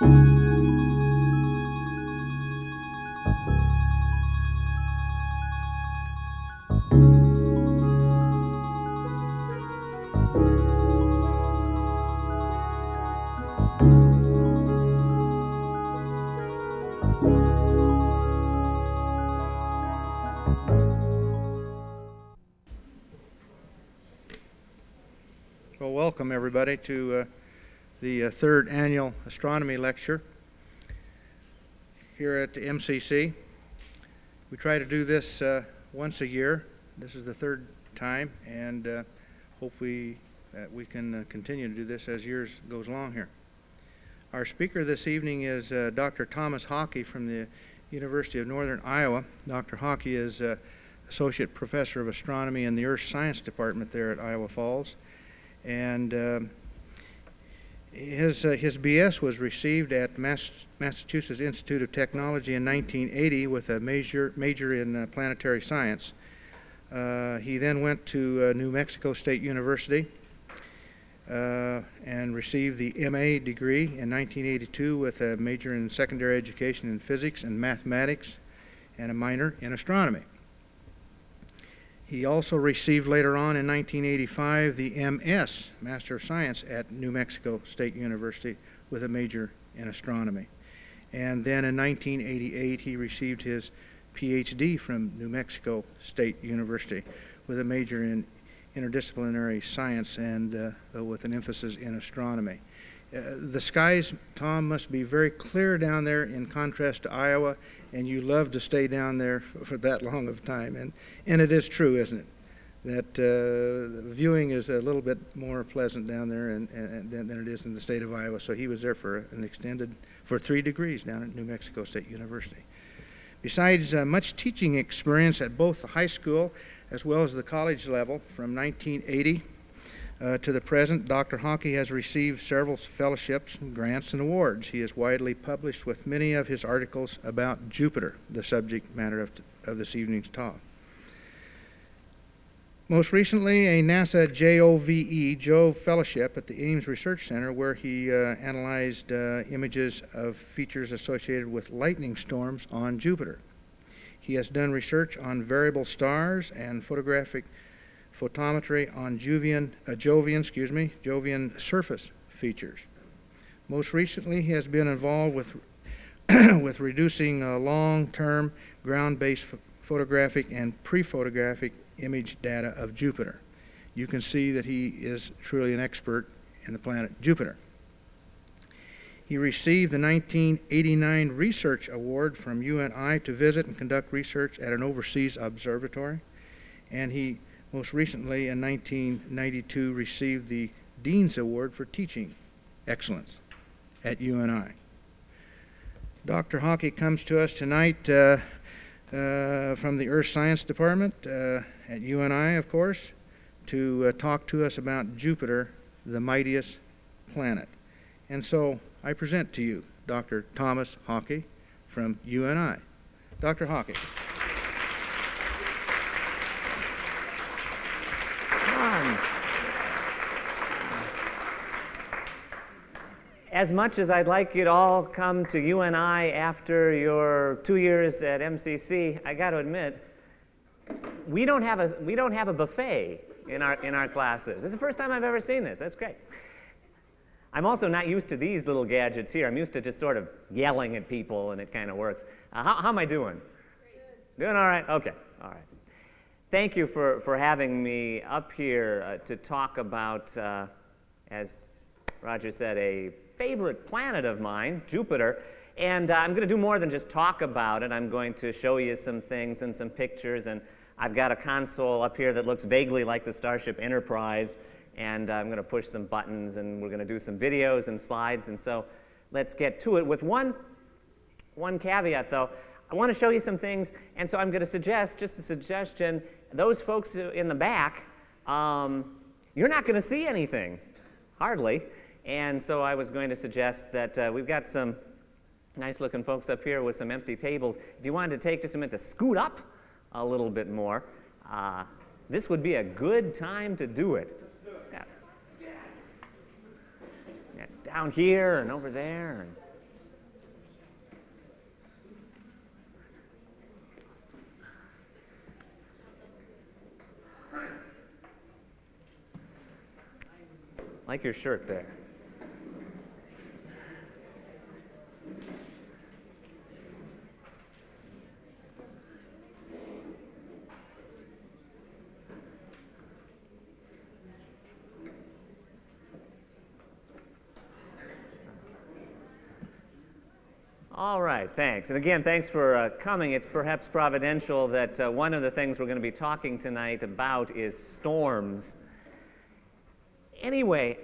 Well, welcome everybody to the third annual astronomy lecture here at the MCC. We try to do this once a year. This is the third time, and hope we can continue to do this as years goes along here. Our speaker this evening is Dr. Thomas Hockey from the University of Northern Iowa. Dr. Hockey is Associate Professor of Astronomy in the Earth Science Department there at Iowa Falls. And his BS was received at Massachusetts Institute of Technology in 1980 with a major in planetary science. He then went to New Mexico State University and received the MA degree in 1982 with a major in secondary education in physics and mathematics and a minor in astronomy. He also received later on in 1985 the MS, Master of Science, at New Mexico State University with a major in astronomy. And then in 1988 he received his PhD from New Mexico State University with a major in interdisciplinary science and with an emphasis in astronomy. The skies, Tom, must be very clear down there in contrast to Iowa, and you love to stay down there for that long of time. And it is true, isn't it, that the viewing is a little bit more pleasant down there than it is in the state of Iowa. So he was there for for 3 degrees down at New Mexico State University. Besides much teaching experience at both the high school as well as the college level from 1980 to the present, Dr. Hockey has received several fellowships, grants, and awards. He is widely published with many of his articles about Jupiter, the subject matter of this evening's talk. Most recently, a NASA JOVE Fellowship at the Ames Research Center, where he analyzed images of features associated with lightning storms on Jupiter. He has done research on variable stars and photographic photometry on Jovian surface features. Most recently, he has been involved with with reducing long-term ground-based photographic and pre-photographic image data of Jupiter. You can see that he is truly an expert in the planet Jupiter. He received the 1989 Research Award from UNI to visit and conduct research at an overseas observatory, and he most recently, in 1992, received the Dean's Award for Teaching Excellence at UNI. Dr. Hockey comes to us tonight from the Earth Science Department at UNI, of course, to talk to us about Jupiter, the mightiest planet. And so I present to you Dr. Thomas Hockey from UNI. Dr. Hockey. As much as I'd like you to all come to UNI after your 2 years at MCC, I got to admit, we don't have a buffet in our classes. This is the first time I've ever seen this. That's great. I'm also not used to these little gadgets here. I'm used to just sort of yelling at people, and it kind of works. How am I doing? Good. Doing all right? Okay. All right. Thank you for having me up here to talk about, as Roger said, a favorite planet of mine, Jupiter. And I'm going to do more than just talk about it. I'm going to show you some things and some pictures. And I've got a console up here that looks vaguely like the Starship Enterprise. And I'm going to push some buttons, and we're going to do some videos and slides. And so let's get to it. With one caveat, though. I want to show you some things. And so I'm going to suggest, just a suggestion, those folks in the back, you're not going to see anything, hardly. And so I was going to suggest that we've got some nice-looking folks up here with some empty tables. If you wanted to take just a minute to scoot up a little bit more, this would be a good time to do it. Yeah, down here and over there. And like your shirt there. All right, thanks. And again, thanks for coming. It's perhaps providential that one of the things we're going to be talking tonight about is storms. Anyway,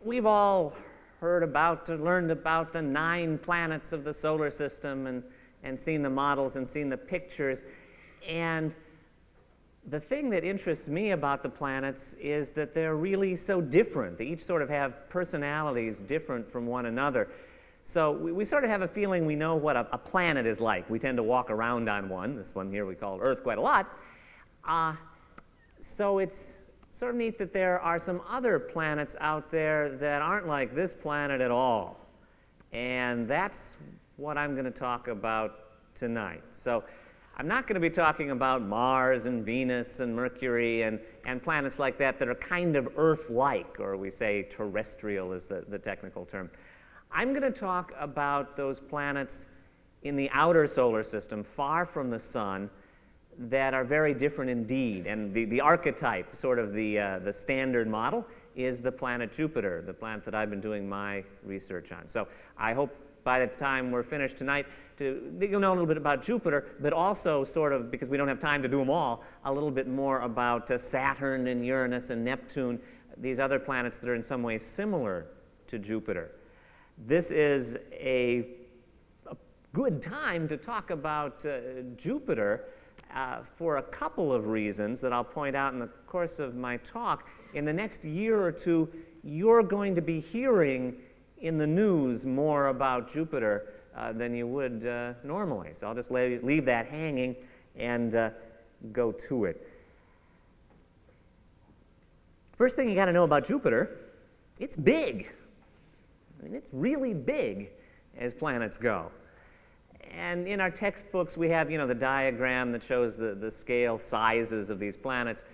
we've all heard about, learned about the 9 planets of the solar system and seen the models and seen the pictures. And the thing that interests me about the planets is that they're really so different. They each sort of have personalities different from one another. So we sort of have a feeling we know what a planet is like. We tend to walk around on one. This one here we call Earth quite a lot. So it's sort of neat that there are some other planets out there that aren't like this planet at all. And that's what I'm going to talk about tonight. So I'm not going to be talking about Mars and Venus and Mercury and planets like that that are kind of Earth-like, or we say terrestrial is the technical term. I'm going to talk about those planets in the outer solar system, far from the sun, that are very different indeed. And the archetype, sort of the standard model, is the planet Jupiter, the planet that I've been doing my research on. So I hope by the time we're finished tonight, you'll know a little bit about Jupiter, but also sort of, because we don't have time to do them all, a little bit more about Saturn and Uranus and Neptune, these other planets that are in some ways similar to Jupiter. This is a good time to talk about Jupiter for a couple of reasons that I'll point out in the course of my talk. In the next year or two, you're going to be hearing in the news more about Jupiter than you would normally. So I'll just leave that hanging and go to it. First thing you got to know about Jupiter, it's big. I mean, it's really big as planets go. And in our textbooks, we have, the diagram that shows the scale sizes of these planets.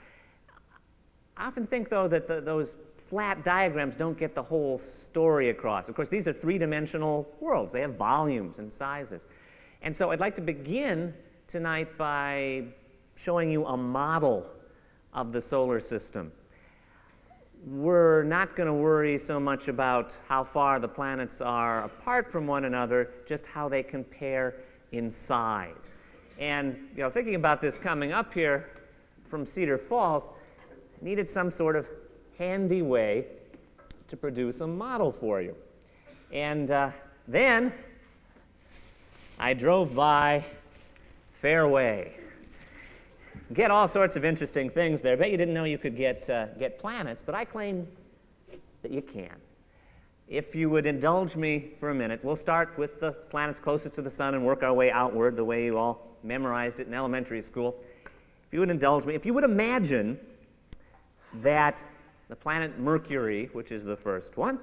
I often think, though, that those flat diagrams don't get the whole story across. Of course, these are three-dimensional worlds. They have volumes and sizes. And so I'd like to begin tonight by showing you a model of the solar system. We're not going to worry so much about how far the planets are apart from one another, just how they compare in size. And thinking about this coming up here from Cedar Falls, needed some sort of handy way to produce a model for you. And then I drove by Fairway. Get all sorts of interesting things there. I bet you didn't know you could get planets, but I claim that you can. If you would indulge me for a minute, we'll start with the planets closest to the sun and work our way outward the way you all memorized it in elementary school. If you would indulge me, if you would imagine that the planet Mercury, which is the first one,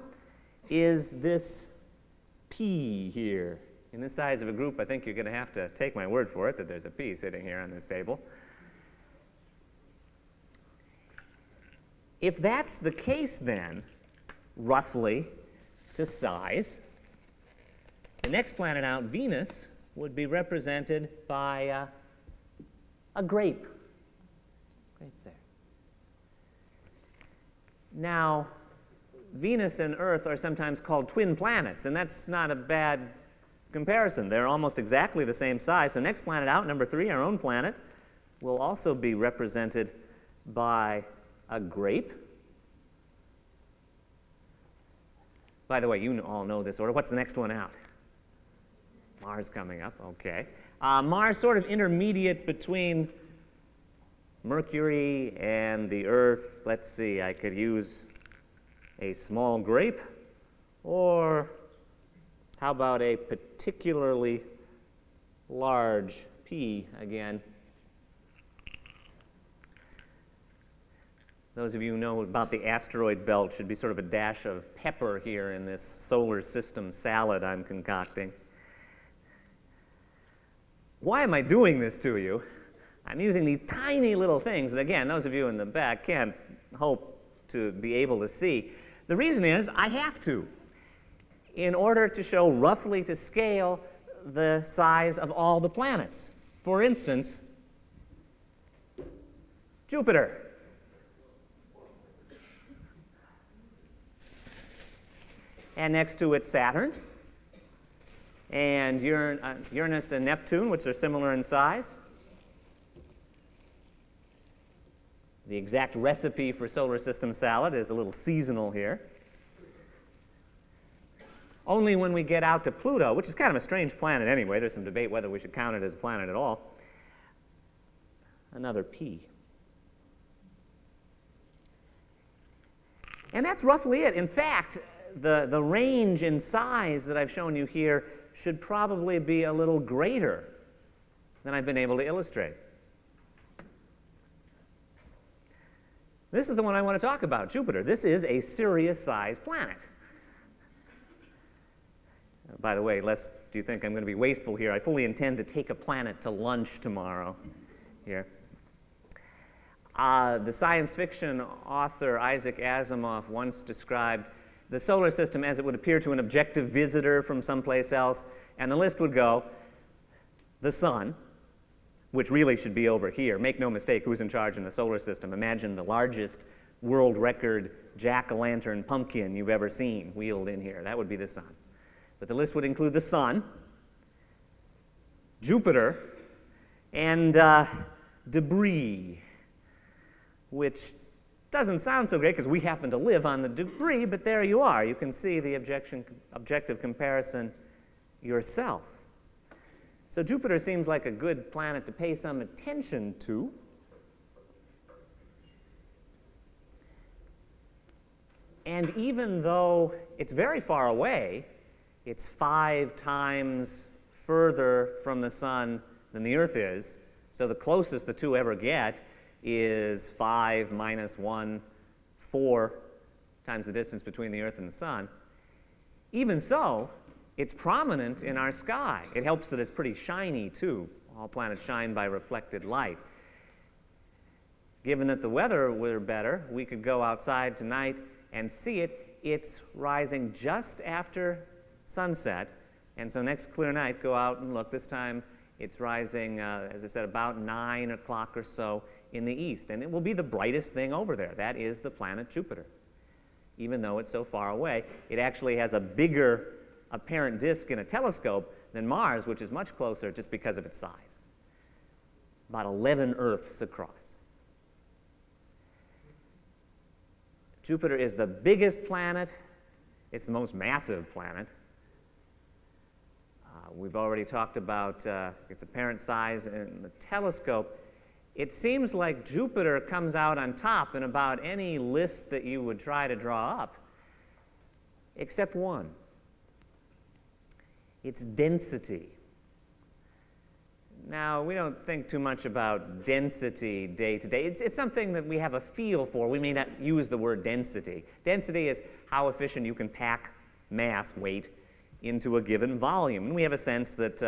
is this P here. In this size of a group, I think you're going to have to take my word for it that there's a P sitting here on this table. If that's the case, then, roughly to size, the next planet out, Venus, would be represented by a grape. Grape there. Now, Venus and Earth are sometimes called twin planets, and that's not a bad comparison. They're almost exactly the same size. So next planet out, number 3, our own planet, will also be represented by a grape. By the way, you all know this order. What's the next one out? Mars coming up, okay. Mars sort of intermediate between Mercury and the Earth. Let's see, I could use a small grape, or how about a particularly large P again? Those of you who know about the asteroid belt should be sort of a dash of pepper here in this solar system salad I'm concocting. Why am I doing this to you? I'm using these tiny little things, and again, those of you in the back can't hope to be able to see. The reason is I have to, in order to show roughly to scale the size of all the planets. For instance, Jupiter. And next to it, Saturn. And Uranus and Neptune, which are similar in size. The exact recipe for solar system salad is a little seasonal here. Only when we get out to Pluto, which is kind of a strange planet anyway, there's some debate whether we should count it as a planet at all, another P. And that's roughly it. In fact, the range in size that I've shown you here should probably be a little greater than I've been able to illustrate. This is the one I want to talk about, Jupiter. This is a Sirius-sized planet. By the way, lest you think I'm going to be wasteful here, I fully intend to take a planet to lunch tomorrow here. The science fiction author Isaac Asimov once described the solar system as it would appear to an objective visitor from someplace else, and the list would go the sun, which really should be over here. Make no mistake, who's in charge in the solar system? Imagine the largest world record jack-o'-lantern pumpkin you've ever seen wheeled in here. That would be the sun. But the list would include the sun, Jupiter, and debris, which doesn't sound so great because we happen to live on the debris, but there you are. You can see the objective comparison yourself. So Jupiter seems like a good planet to pay some attention to. And even though it's very far away, it's 5 times further from the sun than the Earth is. So the closest the two ever get is 5 minus 1, 4 times the distance between the Earth and the sun. Even so, it's prominent in our sky. It helps that it's pretty shiny, too. All planets shine by reflected light. Given that the weather were better, we could go outside tonight and see it. It's rising just after sunset. And so next clear night, go out and look. This time, it's rising, as I said, about 9 o'clock or so in the east. And it will be the brightest thing over there. That is the planet Jupiter. Even though it's so far away, it actually has a bigger apparent disk in a telescope than Mars, which is much closer just because of its size. About 11 Earths across. Jupiter is the biggest planet. It's the most massive planet. We've already talked about its apparent size in the telescope. It seems like Jupiter comes out on top in about any list that you would try to draw up, except one. Its density. Now, we don't think too much about density day to day. It's something that we have a feel for. We may not use the word density. Density is how efficient you can pack mass, weight, into a given volume. And we have a sense that,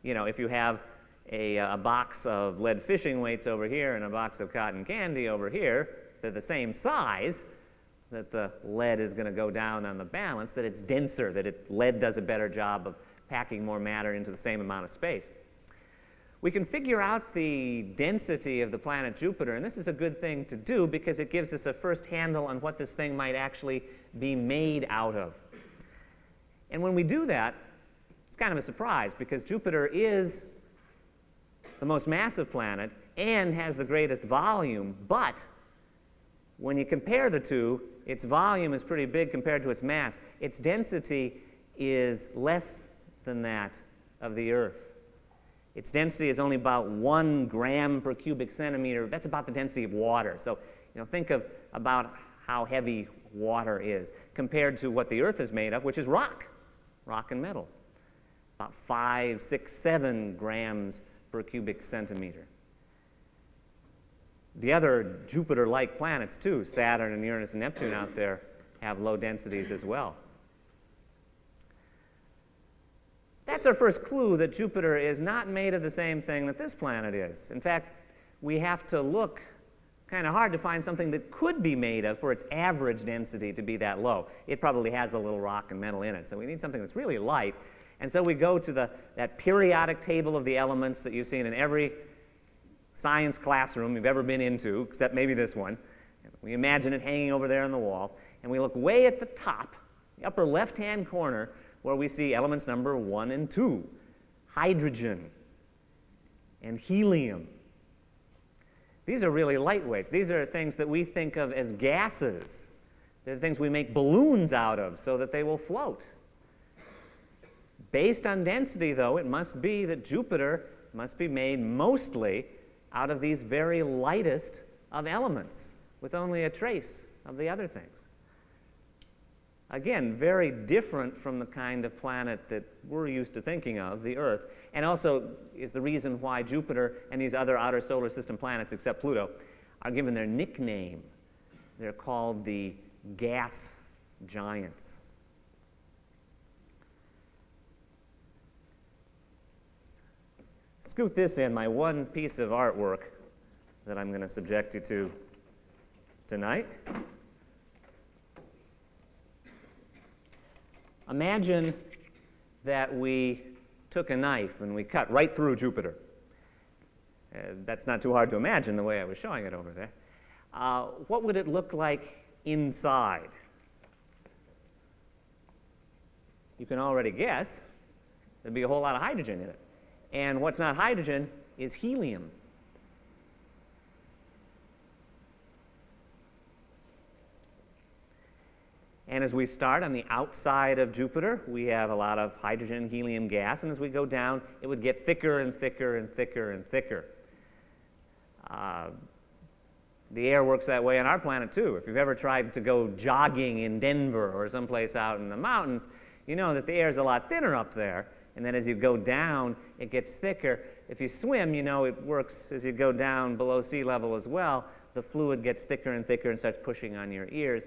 if you have a box of lead fishing weights over here and a box of cotton candy over here, they're the same size, that the lead is going to go down on the balance, that it's denser, that lead does a better job of packing more matter into the same amount of space. We can figure out the density of the planet Jupiter, and this is a good thing to do because it gives us a first handle on what this thing might actually be made out of. And when we do that, it's kind of a surprise because Jupiter is the most massive planet and has the greatest volume, but when you compare the two, its volume is pretty big compared to its mass. Its density is less than that of the Earth. Its density is only about 1 gram per cubic centimeter. That's about the density of water. So, think about how heavy water is compared to what the Earth is made of, which is rock and metal. About 5, 6, 7 grams per cubic centimeter. The other Jupiter-like planets, too, Saturn and Uranus and Neptune out there, have low densities as well. That's our first clue that Jupiter is not made of the same thing that this planet is. In fact, we have to look kind of hard to find something that could be made of for its average density to be that low. It probably has a little rock and metal in it, so we need something that's really light. And so we go to that periodic table of the elements that you've seen in every science classroom you've ever been into, except maybe this one. We imagine it hanging over there on the wall, and we look way at the top, the upper left-hand corner, where we see elements number 1 and 2, hydrogen and helium. These are really lightweights. These are things that we think of as gases. They're the things we make balloons out of so that they will float. Based on density, though, it must be that Jupiter must be made mostly out of these very lightest of elements, with only a trace of the other things. Again, very different from the kind of planet that we're used to thinking of, the Earth, and also is the reason why Jupiter and these other outer solar system planets, except Pluto, are given their nickname. They're called the gas giants. Scoot this in, my one piece of artwork that I'm going to subject you to tonight. Imagine that we took a knife and we cut right through Jupiter. That's not too hard to imagine the way I was showing it over there. What would it look like inside? You can already guess. There'd be a whole lot of hydrogen in it. And what's not hydrogen is helium. And as we start on the outside of Jupiter, we have a lot of hydrogen, helium gas, and as we go down, it would get thicker and thicker and thicker and thicker. The air works that way on our planet, too. If you've ever tried to go jogging in Denver or someplace out in the mountains, you know that the air is a lot thinner up there, and then as you go down, it gets thicker. If you swim, you know it works as you go down below sea level as well. The fluid gets thicker and thicker and starts pushing on your ears.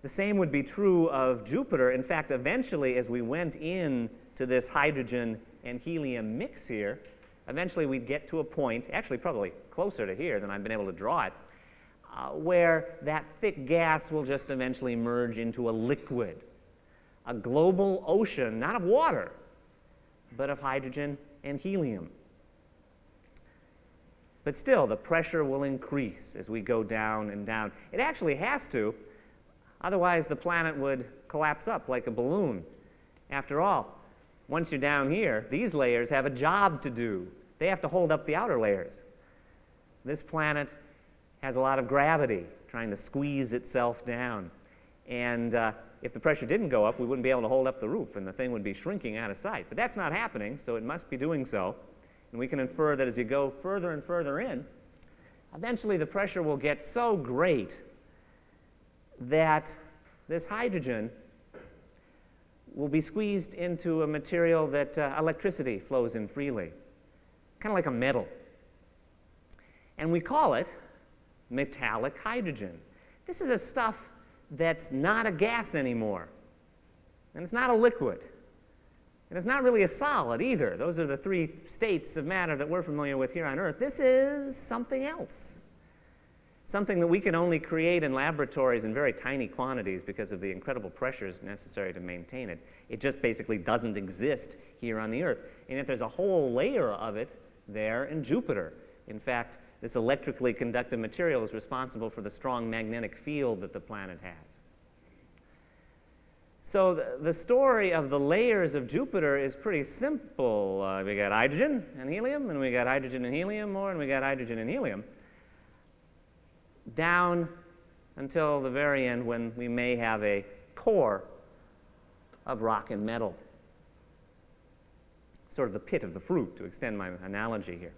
The same would be true of Jupiter. In fact, eventually, as we went into this hydrogen and helium mix here, eventually we'd get to a point, actually probably closer to here than I've been able to draw it, where that thick gas will just eventually merge into a liquid, a global ocean, not of water, but of hydrogen and helium. But still, the pressure will increase as we go down and down. It actually has to. Otherwise, the planet would collapse up like a balloon. After all, once you're down here, these layers have a job to do. They have to hold up the outer layers. This planet has a lot of gravity trying to squeeze itself down. And if the pressure didn't go up, we wouldn't be able to hold up the roof, and the thing would be shrinking out of sight. But that's not happening, so it must be doing so. And we can infer that as you go further and further in, eventually the pressure will get so great that this hydrogen will be squeezed into a material that electricity flows in freely, kind of like a metal. And we call it metallic hydrogen. This is a stuff that's not a gas anymore, and it's not a liquid, and it's not really a solid either. Those are the three states of matter that we're familiar with here on Earth. This is something else. Something that we can only create in laboratories in very tiny quantities because of the incredible pressures necessary to maintain it. It just basically doesn't exist here on the Earth. And yet there's a whole layer of it there in Jupiter. In fact, this electrically conductive material is responsible for the strong magnetic field that the planet has. So the story of the layers of Jupiter is pretty simple. We got hydrogen and helium, and we got hydrogen and helium more, and we got hydrogen and helium, down until the very end when we may have a core of rock and metal. Sort of the pit of the fruit, to extend my analogy here.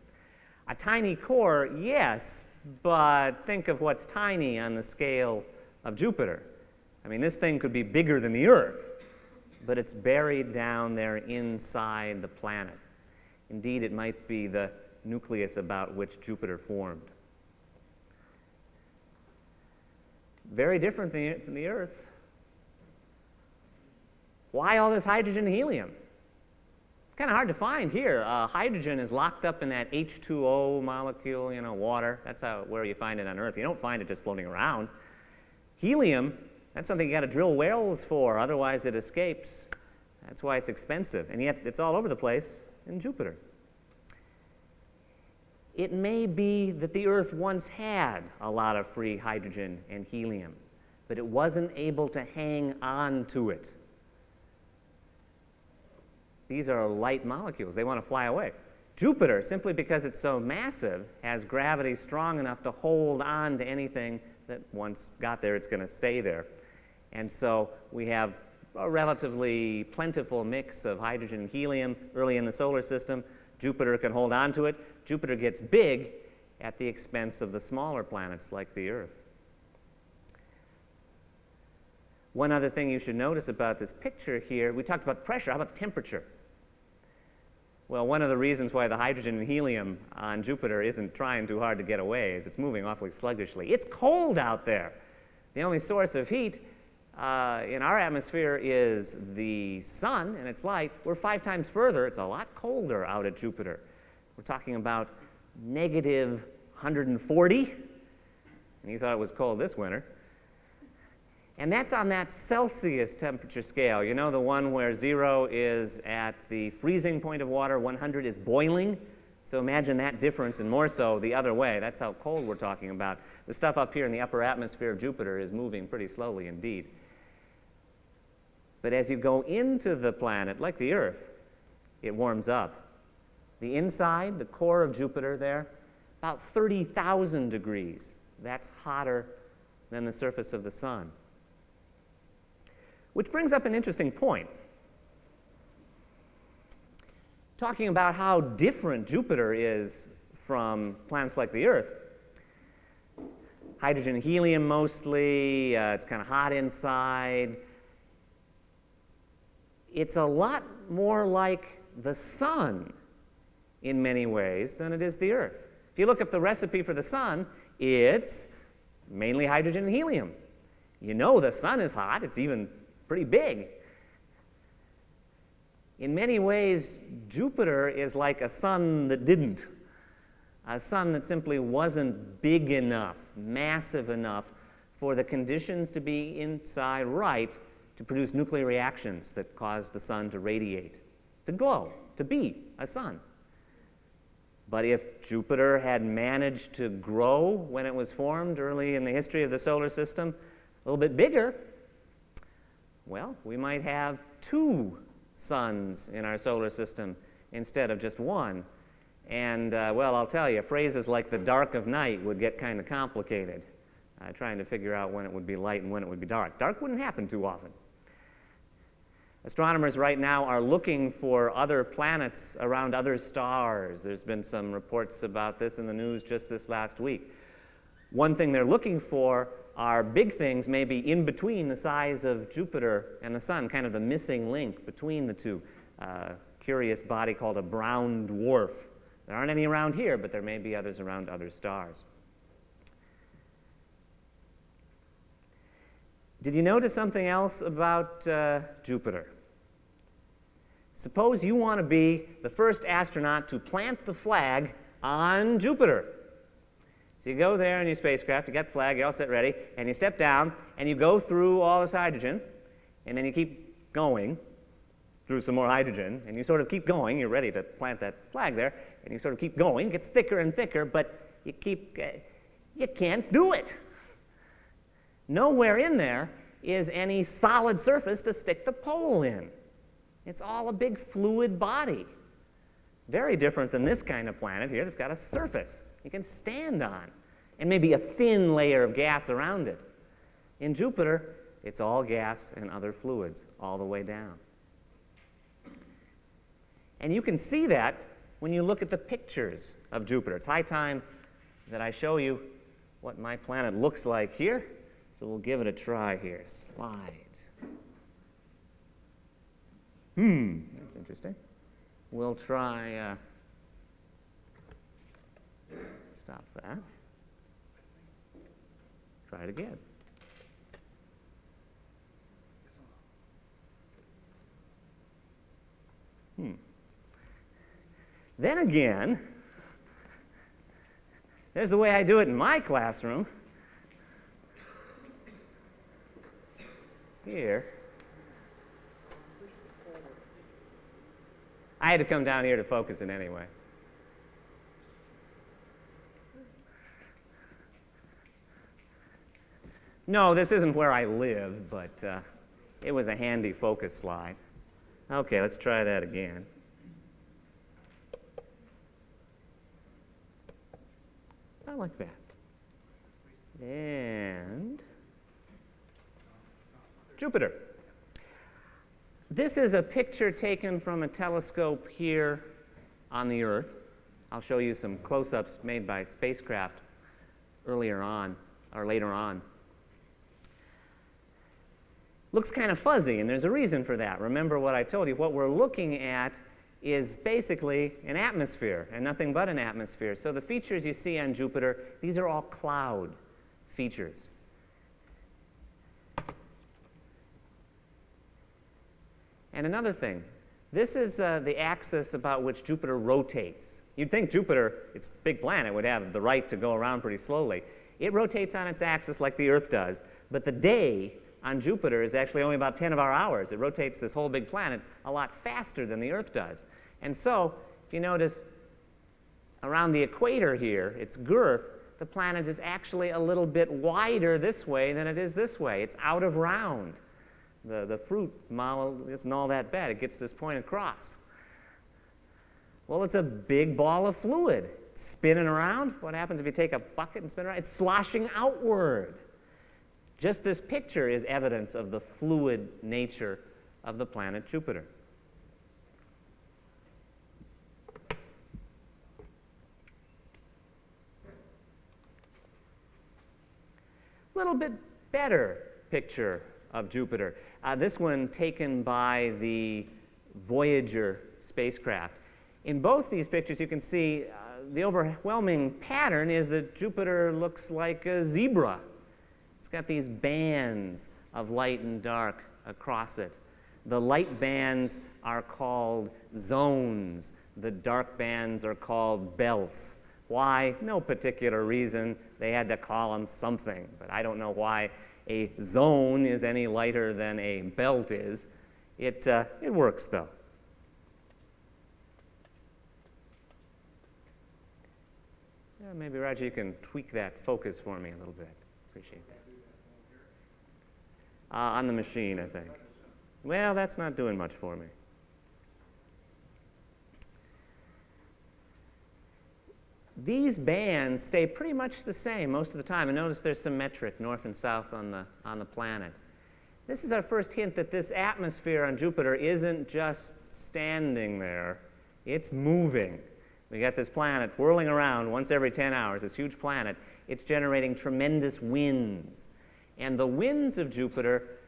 A tiny core, yes, but think of what's tiny on the scale of Jupiter. I mean, this thing could be bigger than the Earth, but it's buried down there inside the planet. Indeed, it might be the nucleus about which Jupiter formed. Very different from the Earth. Why all this hydrogen and helium? kind of hard to find here. Hydrogen is locked up in that H2O molecule, you know, water. That's where you find it on Earth. You don't find it just floating around. Helium, that's something you got to drill wells for, otherwise it escapes. That's why it's expensive, and yet it's all over the place in Jupiter. It may be that the Earth once had a lot of free hydrogen and helium, but it wasn't able to hang on to it. These are light molecules. They want to fly away. Jupiter, simply because it's so massive, has gravity strong enough to hold on to anything that once got there, it's going to stay there. And so we have a relatively plentiful mix of hydrogen and helium early in the solar system. Jupiter can hold on to it. Jupiter gets big at the expense of the smaller planets like the Earth. One other thing you should notice about this picture here, we talked about pressure. How about temperature? Well, one of the reasons why the hydrogen and helium on Jupiter isn't trying too hard to get away is it's moving awfully sluggishly. It's cold out there. The only source of heat in our atmosphere is the sun and its light. We're 5 times further. It's a lot colder out at Jupiter. We're talking about negative 140, and you thought it was cold this winter. And that's on that Celsius temperature scale. You know, the one where 0 is at the freezing point of water, 100 is boiling. So imagine that difference, and more so the other way. That's how cold we're talking about. The stuff up here in the upper atmosphere of Jupiter is moving pretty slowly indeed. But as you go into the planet, like the Earth, it warms up. The inside, the core of Jupiter there, about 30,000 degrees. That's hotter than the surface of the sun. Which brings up an interesting point. Talking about how different Jupiter is from planets like the Earth. Hydrogen and helium mostly, it's kind of hot inside. It's a lot more like the sun in many ways than it is the Earth. If you look up the recipe for the sun, it's mainly hydrogen and helium. You know the sun is hot, it's even pretty big. In many ways, Jupiter is like a sun that didn't. A sun that simply wasn't big enough, massive enough for the conditions to be inside right to produce nuclear reactions that cause the sun to radiate, to glow, to be a sun. But if Jupiter had managed to grow when it was formed early in the history of the solar system, a little bit bigger, well, we might have 2 suns in our solar system instead of just 1. And, well, I'll tell you, phrases like the dark of night would get kind of complicated, trying to figure out when it would be light and when it would be dark. Dark wouldn't happen too often. Astronomers right now are looking for other planets around other stars. There's been some reports about this in the news just this last week. One thing they're looking for are big things maybe in between the size of Jupiter and the sun, kind of the missing link between the two. Curious body called a brown dwarf. There aren't any around here, but there may be others around other stars. Did you notice something else about Jupiter? Suppose you want to be the first astronaut to plant the flag on Jupiter. So you go there in your spacecraft, you got the flag, you're all set ready, and you step down, and you go through all this hydrogen, and then you keep going through some more hydrogen, and you sort of keep going, you're ready to plant that flag there, and you sort of keep going, it gets thicker and thicker, but you can't do it. Nowhere in there is any solid surface to stick the pole in. It's all a big fluid body. Very different than this kind of planet here that's got a surface you can stand on, and maybe a thin layer of gas around it. In Jupiter, it's all gas and other fluids all the way down. And you can see that when you look at the pictures of Jupiter. It's high time that I show you what my planet looks like here. So we'll give it a try here. Slides. That's interesting. We'll try, stop that. Try it again. Then again, there's the way I do it in my classroom. Here. I had to come down here to focus it anyway. No, this isn't where I live, but it was a handy focus slide. Okay, let's try that again. I like that. And Jupiter. This is a picture taken from a telescope here on the Earth. I'll show you some close-ups made by spacecraft earlier on, or later on. Looks kind of fuzzy, and there's a reason for that. Remember what I told you. What we're looking at is basically an atmosphere, and nothing but an atmosphere. So the features you see on Jupiter, these are all cloud features. And another thing, this is the axis about which Jupiter rotates. You'd think Jupiter, its a big planet, would have the right to go around pretty slowly. It rotates on its axis like the Earth does, but the day on Jupiter is actually only about 10 of our hours. It rotates this whole big planet a lot faster than the Earth does. And so, if you notice, around the equator here, its girth, the planet is actually a little bit wider this way than it is this way. It's out of round. The fruit model isn't all that bad. It gets this point across. Well, it's a big ball of fluid spinning around. What happens if you take a bucket and spin it around? It's sloshing outward. Just this picture is evidence of the fluid nature of the planet Jupiter. A little bit better picture of Jupiter. This one taken by the Voyager spacecraft. In both these pictures, you can see the overwhelming pattern is that Jupiter looks like a zebra. It's got these bands of light and dark across it. The light bands are called zones. The dark bands are called belts. Why? No particular reason. They had to call them something, but I don't know why a zone is any lighter than a belt is. It works, though. Yeah, maybe, Roger, you can tweak that focus for me a little bit. Appreciate that. On the machine, I think. Well, that's not doing much for me. These bands stay pretty much the same most of the time. And notice they're symmetric, north and south on the planet. This is our first hint that this atmosphere on Jupiter isn't just standing there. It's moving. We got this planet whirling around once every 10 hours, this huge planet. It's generating tremendous winds. And the winds of Jupiter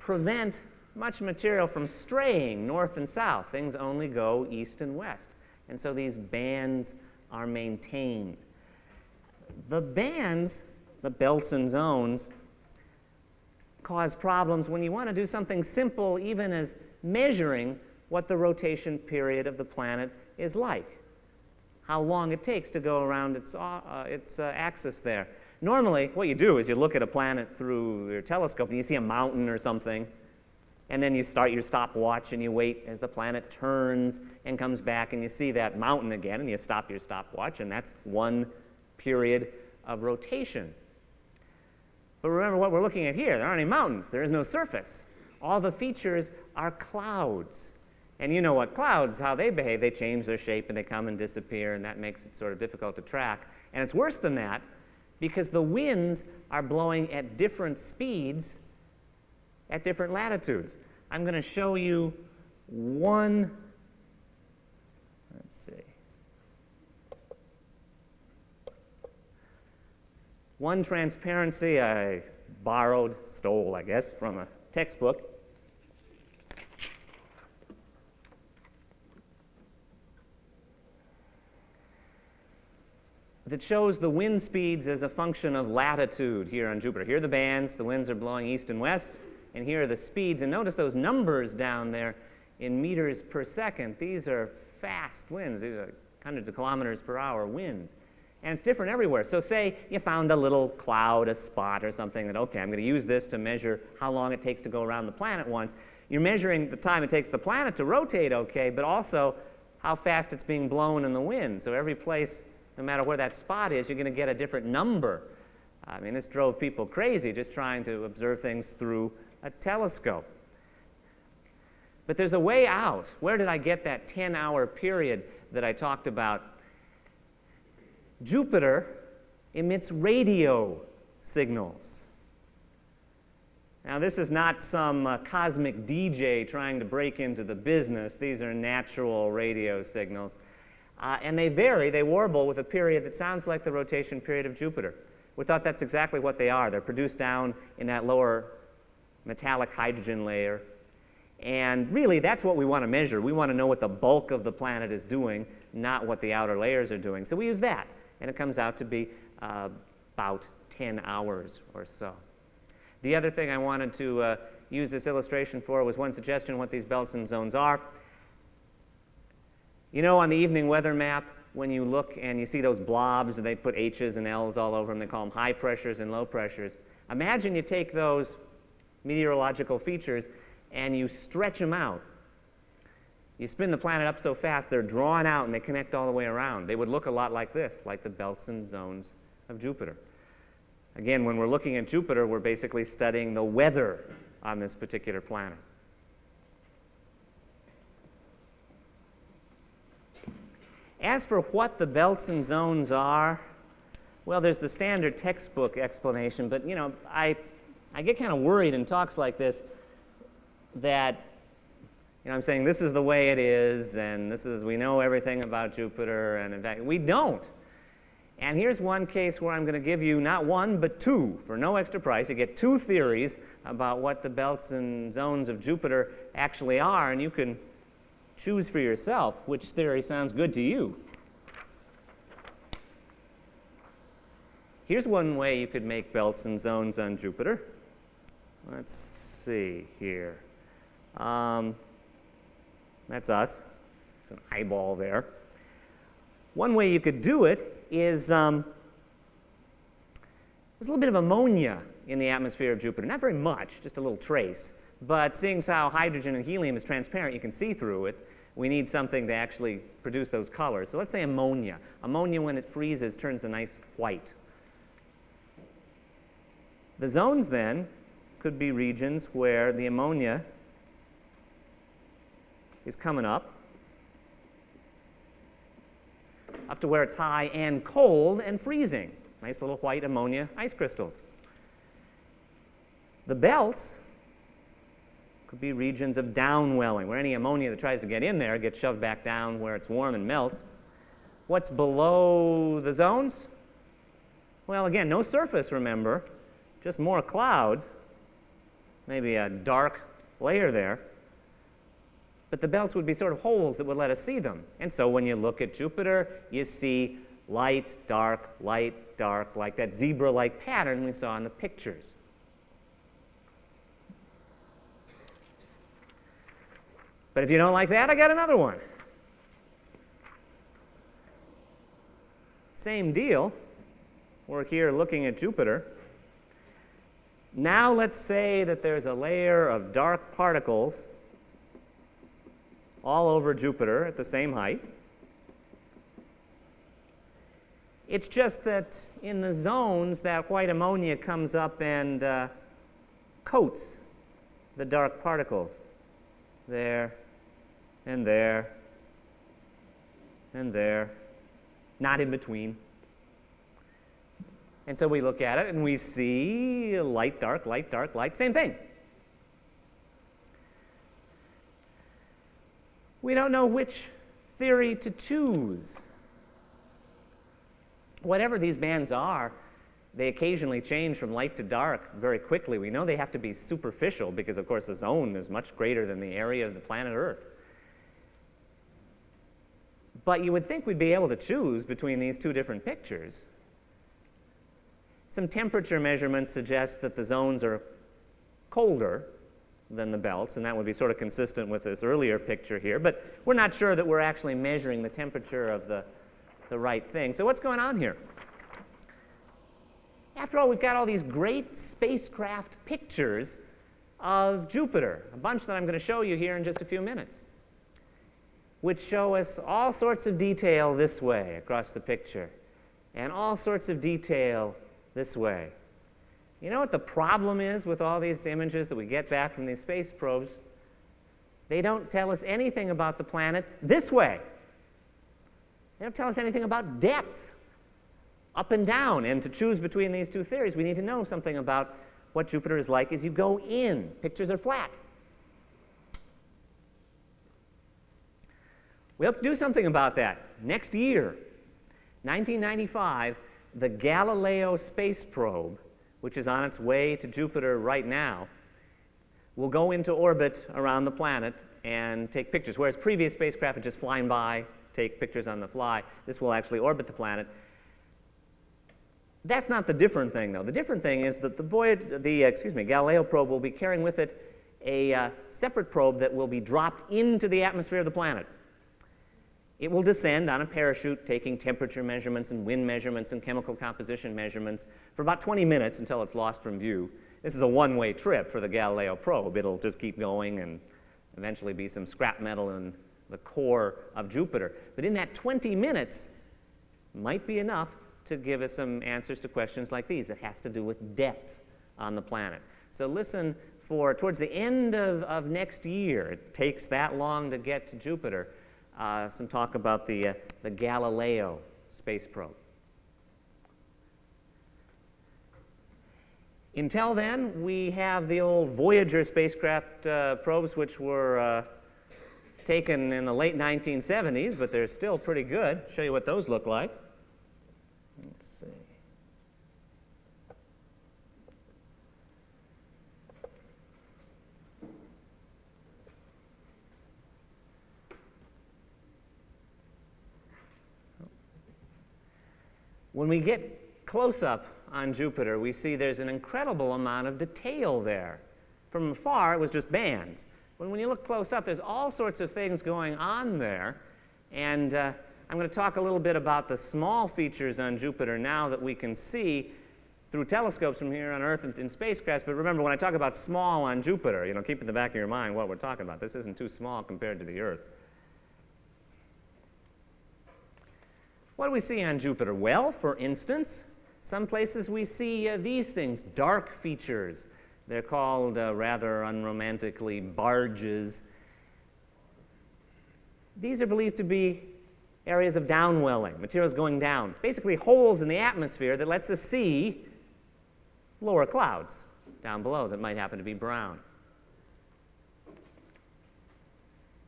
prevent much material from straying north and south. Things only go east and west. And so these bands are maintained. The bands, the belts and zones, cause problems when you want to do something simple, even as measuring what the rotation period of the planet is like, how long it takes to go around its axis there. Normally, what you do is you look at a planet through your telescope and you see a mountain or something, and then you start your stopwatch and you wait as the planet turns and comes back and you see that mountain again and you stop your stopwatch, and that's one period of rotation. But remember what we're looking at here. There aren't any mountains. There is no surface. All the features are clouds. And you know what clouds, how they behave. They change their shape and they come and disappear, and that makes it sort of difficult to track. And it's worse than that, because the winds are blowing at different speeds at different latitudes. I'm going to show you one, let's see, one transparency I stole, I guess, from a textbook. That shows the wind speeds as a function of latitude here on Jupiter. Here are the bands, the winds are blowing east and west, and here are the speeds. And notice those numbers down there in meters per second. These are fast winds. These are hundreds of kilometers per hour winds. And it's different everywhere. So say you found a little cloud, a spot or something that, okay, I'm going to use this to measure how long it takes to go around the planet once. You're measuring the time it takes the planet to rotate, okay, but also how fast it's being blown in the wind. So every place, no matter where that spot is, you're going to get a different number. I mean, this drove people crazy just trying to observe things through a telescope. But there's a way out. Where did I get that 10-hour period that I talked about? Jupiter emits radio signals. Now, this is not some cosmic DJ trying to break into the business. These are natural radio signals. And they vary, they warble with a period that sounds like the rotation period of Jupiter. We thought that's exactly what they are. They're produced down in that lower metallic hydrogen layer. And really, that's what we want to measure. We want to know what the bulk of the planet is doing, not what the outer layers are doing. So we use that. And it comes out to be about 10 hours or so. The other thing I wanted to use this illustration for was one suggestion what these belts and zones are. You know, on the evening weather map, when you look and you see those blobs, and they put H's and L's all over them, they call them high pressures and low pressures. Imagine you take those meteorological features and you stretch them out. You spin the planet up so fast, they're drawn out and they connect all the way around. They would look a lot like this, like the belts and zones of Jupiter. Again, when we're looking at Jupiter, we're basically studying the weather on this particular planet. As for what the belts and zones are, well, there's the standard textbook explanation, but you know, I get kind of worried in talks like this that, you know, I'm saying this is the way it is, and this is, we know everything about Jupiter, and in fact, we don't. And here's one case where I'm going to give you not one, but two, for no extra price. You get two theories about what the belts and zones of Jupiter actually are, and you can choose for yourself which theory sounds good to you. Here's one way you could make belts and zones on Jupiter. Let's see here. That's us. It's an eyeball there. One way you could do it is there's a little bit of ammonia in the atmosphere of Jupiter. Not very much, just a little trace. But seeing as how hydrogen and helium is transparent, you can see through it, we need something to actually produce those colors. So let's say ammonia. Ammonia, when it freezes, turns a nice white. The zones, then, could be regions where the ammonia is coming up to where it's high and cold and freezing. Nice little white ammonia ice crystals. The belts could be regions of downwelling, where any ammonia that tries to get in there gets shoved back down where it's warm and melts. What's below the zones? Well, again, no surface, remember, just more clouds, maybe a dark layer there. But the belts would be sort of holes that would let us see them. And so when you look at Jupiter, you see light, dark, like that zebra-like pattern we saw in the pictures. But if you don't like that, I got another one. Same deal. We're here looking at Jupiter. Now let's say that there's a layer of dark particles all over Jupiter at the same height. It's just that in the zones, that white ammonia comes up and coats the dark particles. There, and there, and there, not in between. And so we look at it and we see light, dark, light, same thing. We don't know which theory to choose. Whatever these bands are, they occasionally change from light to dark very quickly. We know they have to be superficial because, of course, the zone is much greater than the area of the planet Earth. But you would think we'd be able to choose between these two different pictures. Some temperature measurements suggest that the zones are colder than the belts, and that would be sort of consistent with this earlier picture here. But we're not sure that we're actually measuring the temperature of the right thing. So what's going on here? After all, we've got all these great spacecraft pictures of Jupiter, a bunch that I'm going to show you here in just a few minutes, which show us all sorts of detail this way across the picture, and all sorts of detail this way. You know what the problem is with all these images that we get back from these space probes? They don't tell us anything about the planet this way. They don't tell us anything about depth, up and down. And to choose between these two theories, we need to know something about what Jupiter is like as you go in. Pictures are flat. We hope to do something about that. Next year, 1995, the Galileo Space Probe, which is on its way to Jupiter right now, will go into orbit around the planet and take pictures. Whereas previous spacecraft had just flying by, take pictures on the fly, this will actually orbit the planet. That's not the different thing, though. The different thing is that the Galileo probe will be carrying with it a separate probe that will be dropped into the atmosphere of the planet. It will descend on a parachute, taking temperature measurements and wind measurements and chemical composition measurements for about 20 minutes until it's lost from view. This is a one-way trip for the Galileo probe. It'll just keep going and eventually be some scrap metal in the core of Jupiter. But in that 20 minutes might be enough to give us some answers to questions like these. It has to do with depth on the planet. So listen for, towards the end of next year, it takes that long to get to Jupiter, some talk about the Galileo Space Probe. Until then, we have the old Voyager spacecraft probes, which were taken in the late 1970s, but they're still pretty good. Show you what those look like. Let's see. When we get close up on Jupiter, we see there's an incredible amount of detail there. From afar, it was just bands. But when you look close up, there's all sorts of things going on there. And I'm going to talk a little bit about the small features on Jupiter now that we can see through telescopes from here on Earth and in spacecrafts. But remember, when I talk about small on Jupiter, you know, keep in the back of your mind what we're talking about. This isn't too small compared to the Earth. What do we see on Jupiter? Well, for instance, some places we see these things, dark features. They're called, rather unromantically, barges. These are believed to be areas of downwelling, materials going down, basically holes in the atmosphere that lets us see lower clouds down below that might happen to be brown.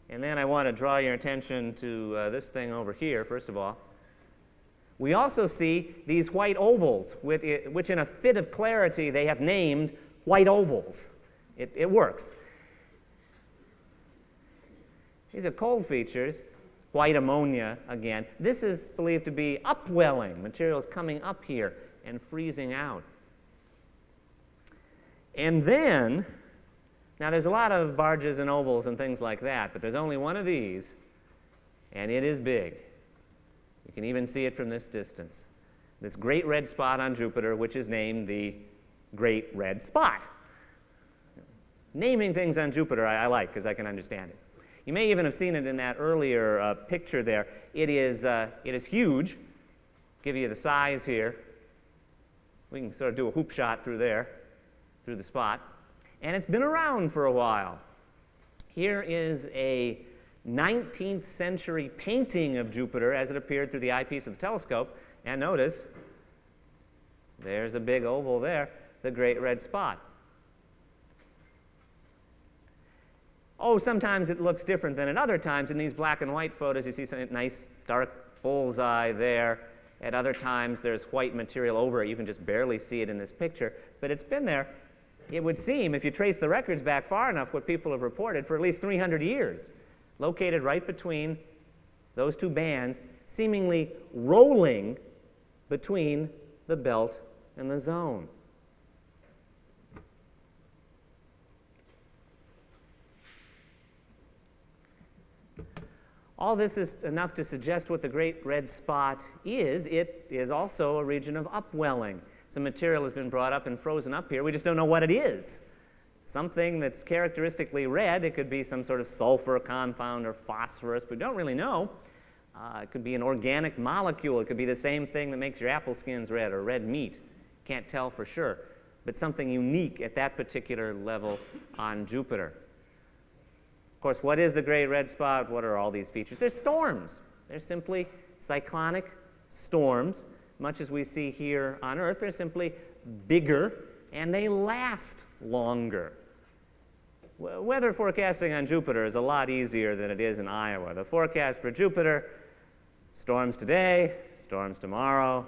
And then I want to draw your attention to this thing over here, first of all. We also see these white ovals, which in a fit of clarity they have named white ovals. It works. These are cold features, white ammonia again. This is believed to be upwelling, materials coming up here and freezing out. And then, now there's a lot of barges and ovals and things like that, but there's only one of these, and it is big. You can even see it from this distance. This great red spot on Jupiter, which is named the Great Red Spot. Naming things on Jupiter I like because I can understand it. You may even have seen it in that earlier picture there. It is huge. Give you the size here. We can sort of do a hoop shot through there, through the spot. And it's been around for a while. Here is a 19th century painting of Jupiter as it appeared through the eyepiece of the telescope. And notice, there's a big oval there, the Great Red Spot. Oh, sometimes it looks different than at other times. In these black and white photos, you see some nice dark bullseye there. At other times, there's white material over it. You can just barely see it in this picture. But it's been there, it would seem, if you trace the records back far enough, what people have reported, for at least 300 years. Located right between those two bands, seemingly rolling between the belt and the zone. All this is enough to suggest what the Great Red Spot is. It is also a region of upwelling. Some material has been brought up and frozen up here. We just don't know what it is. Something that's characteristically red. It could be some sort of sulfur compound or phosphorus. We don't really know. It could be an organic molecule. It could be the same thing that makes your apple skins red or red meat. Can't tell for sure. But something unique at that particular level on Jupiter. Of course, what is the Great Red Spot? What are all these features? They're storms. They're simply cyclonic storms. Much as we see here on Earth, they're simply bigger and they last longer. Weather forecasting on Jupiter is a lot easier than it is in Iowa. The forecast for Jupiter, storms today, storms tomorrow,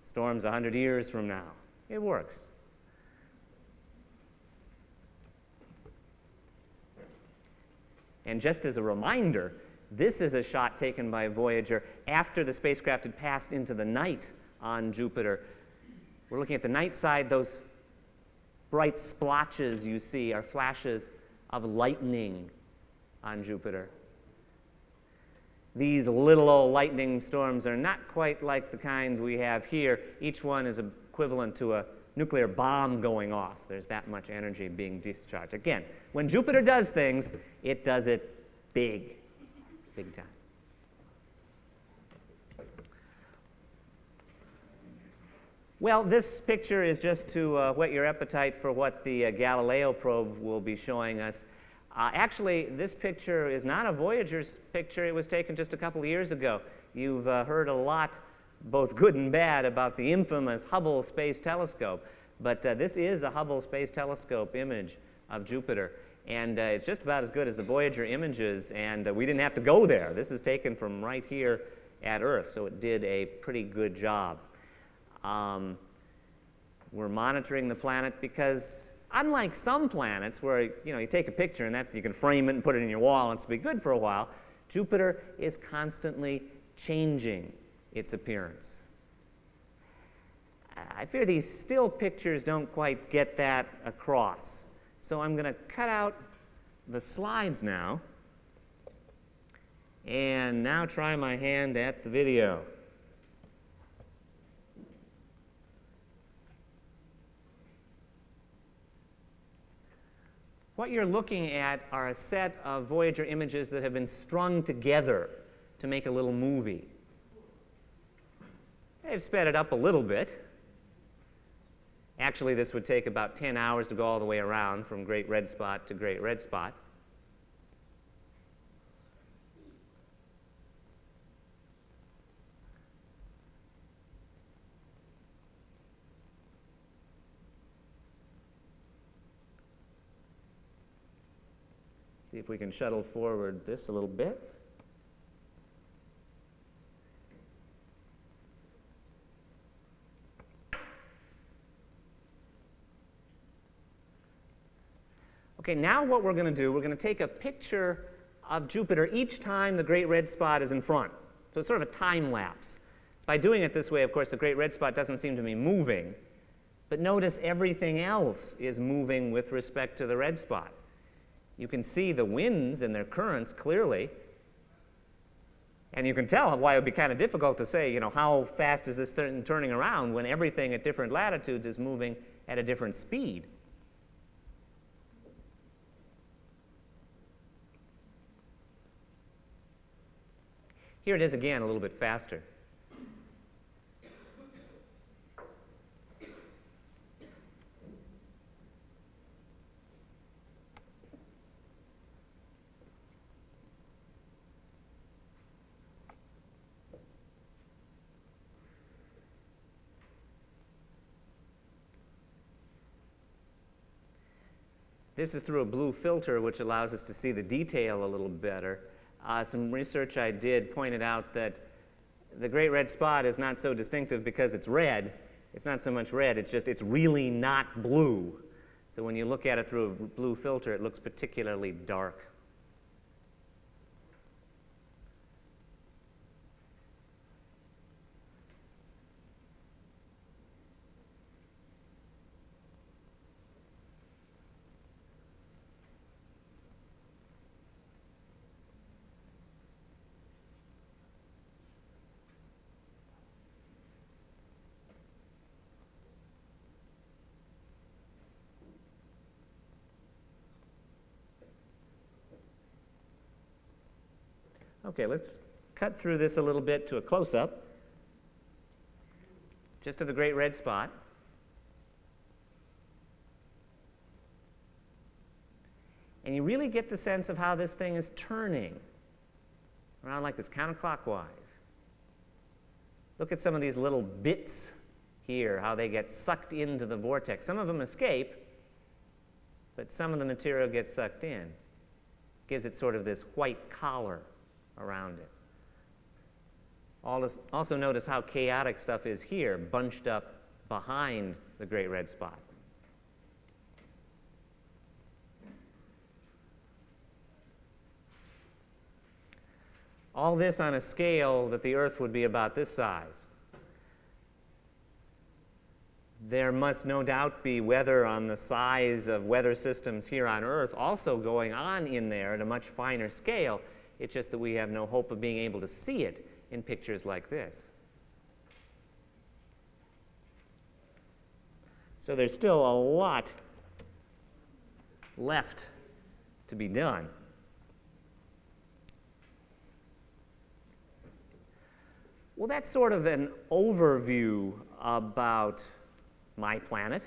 storms 100 years from now. It works. And just as a reminder, this is a shot taken by Voyager after the spacecraft had passed into the night on Jupiter. We're looking at the night side. Those bright splotches you see are flashes of lightning on Jupiter. These little old lightning storms are not quite like the kind we have here. Each one is equivalent to a nuclear bomb going off. There's that much energy being discharged. Again, when Jupiter does things, it does it big, big time. Well, this picture is just to whet your appetite for what the Galileo Probe will be showing us. Actually, this picture is not a Voyager's picture. It was taken just a couple of years ago. You've heard a lot, both good and bad, about the infamous Hubble Space Telescope. But this is a Hubble Space Telescope image of Jupiter. And it's just about as good as the Voyager images. And we didn't have to go there. This is taken from right here at Earth. So it did a pretty good job. We're monitoring the planet because, unlike some planets where you take a picture and that you can frame it and put it in your wall and it's be good for a while, Jupiter is constantly changing its appearance. I fear these still pictures don't quite get that across. So I'm going to cut out the slides now and now try my hand at the video. What you're looking at are a set of Voyager images that have been strung together to make a little movie. They've sped it up a little bit. Actually, this would take about 10 hours to go all the way around from Great Red Spot to Great Red Spot. See if we can shuttle forward this a little bit. Okay, now what we're going to do, we're going to take a picture of Jupiter each time the Great Red Spot is in front. So it's sort of a time lapse. By doing it this way, of course, the Great Red Spot doesn't seem to be moving. But notice everything else is moving with respect to the red spot. You can see the winds and their currents clearly. And you can tell why it would be kind of difficult to say, how fast is this turning around when everything at different latitudes is moving at a different speed. Here it is again, a little bit faster. This is through a blue filter, which allows us to see the detail a little better. Some research I did pointed out that the Great Red Spot is not so distinctive because it's red. It's not so much red, it's really not blue. So when you look at it through a blue filter, it looks particularly dark. Okay, let's cut through this a little bit to a close-up, just to the great red spot. And you really get the sense of how this thing is turning around like this, counterclockwise. Look at some of these little bits here, how they get sucked into the vortex. Some of them escape, but some of the material gets sucked in. Gives it sort of this white collar around it. Also notice how chaotic stuff is here, bunched up behind the great red spot. All this on a scale that the Earth would be about this size. There must no doubt be weather on the size of weather systems here on Earth also going on in there at a much finer scale. It's just that we have no hope of being able to see it in pictures like this. So there's still a lot left to be done. Well, that's sort of an overview about my planet,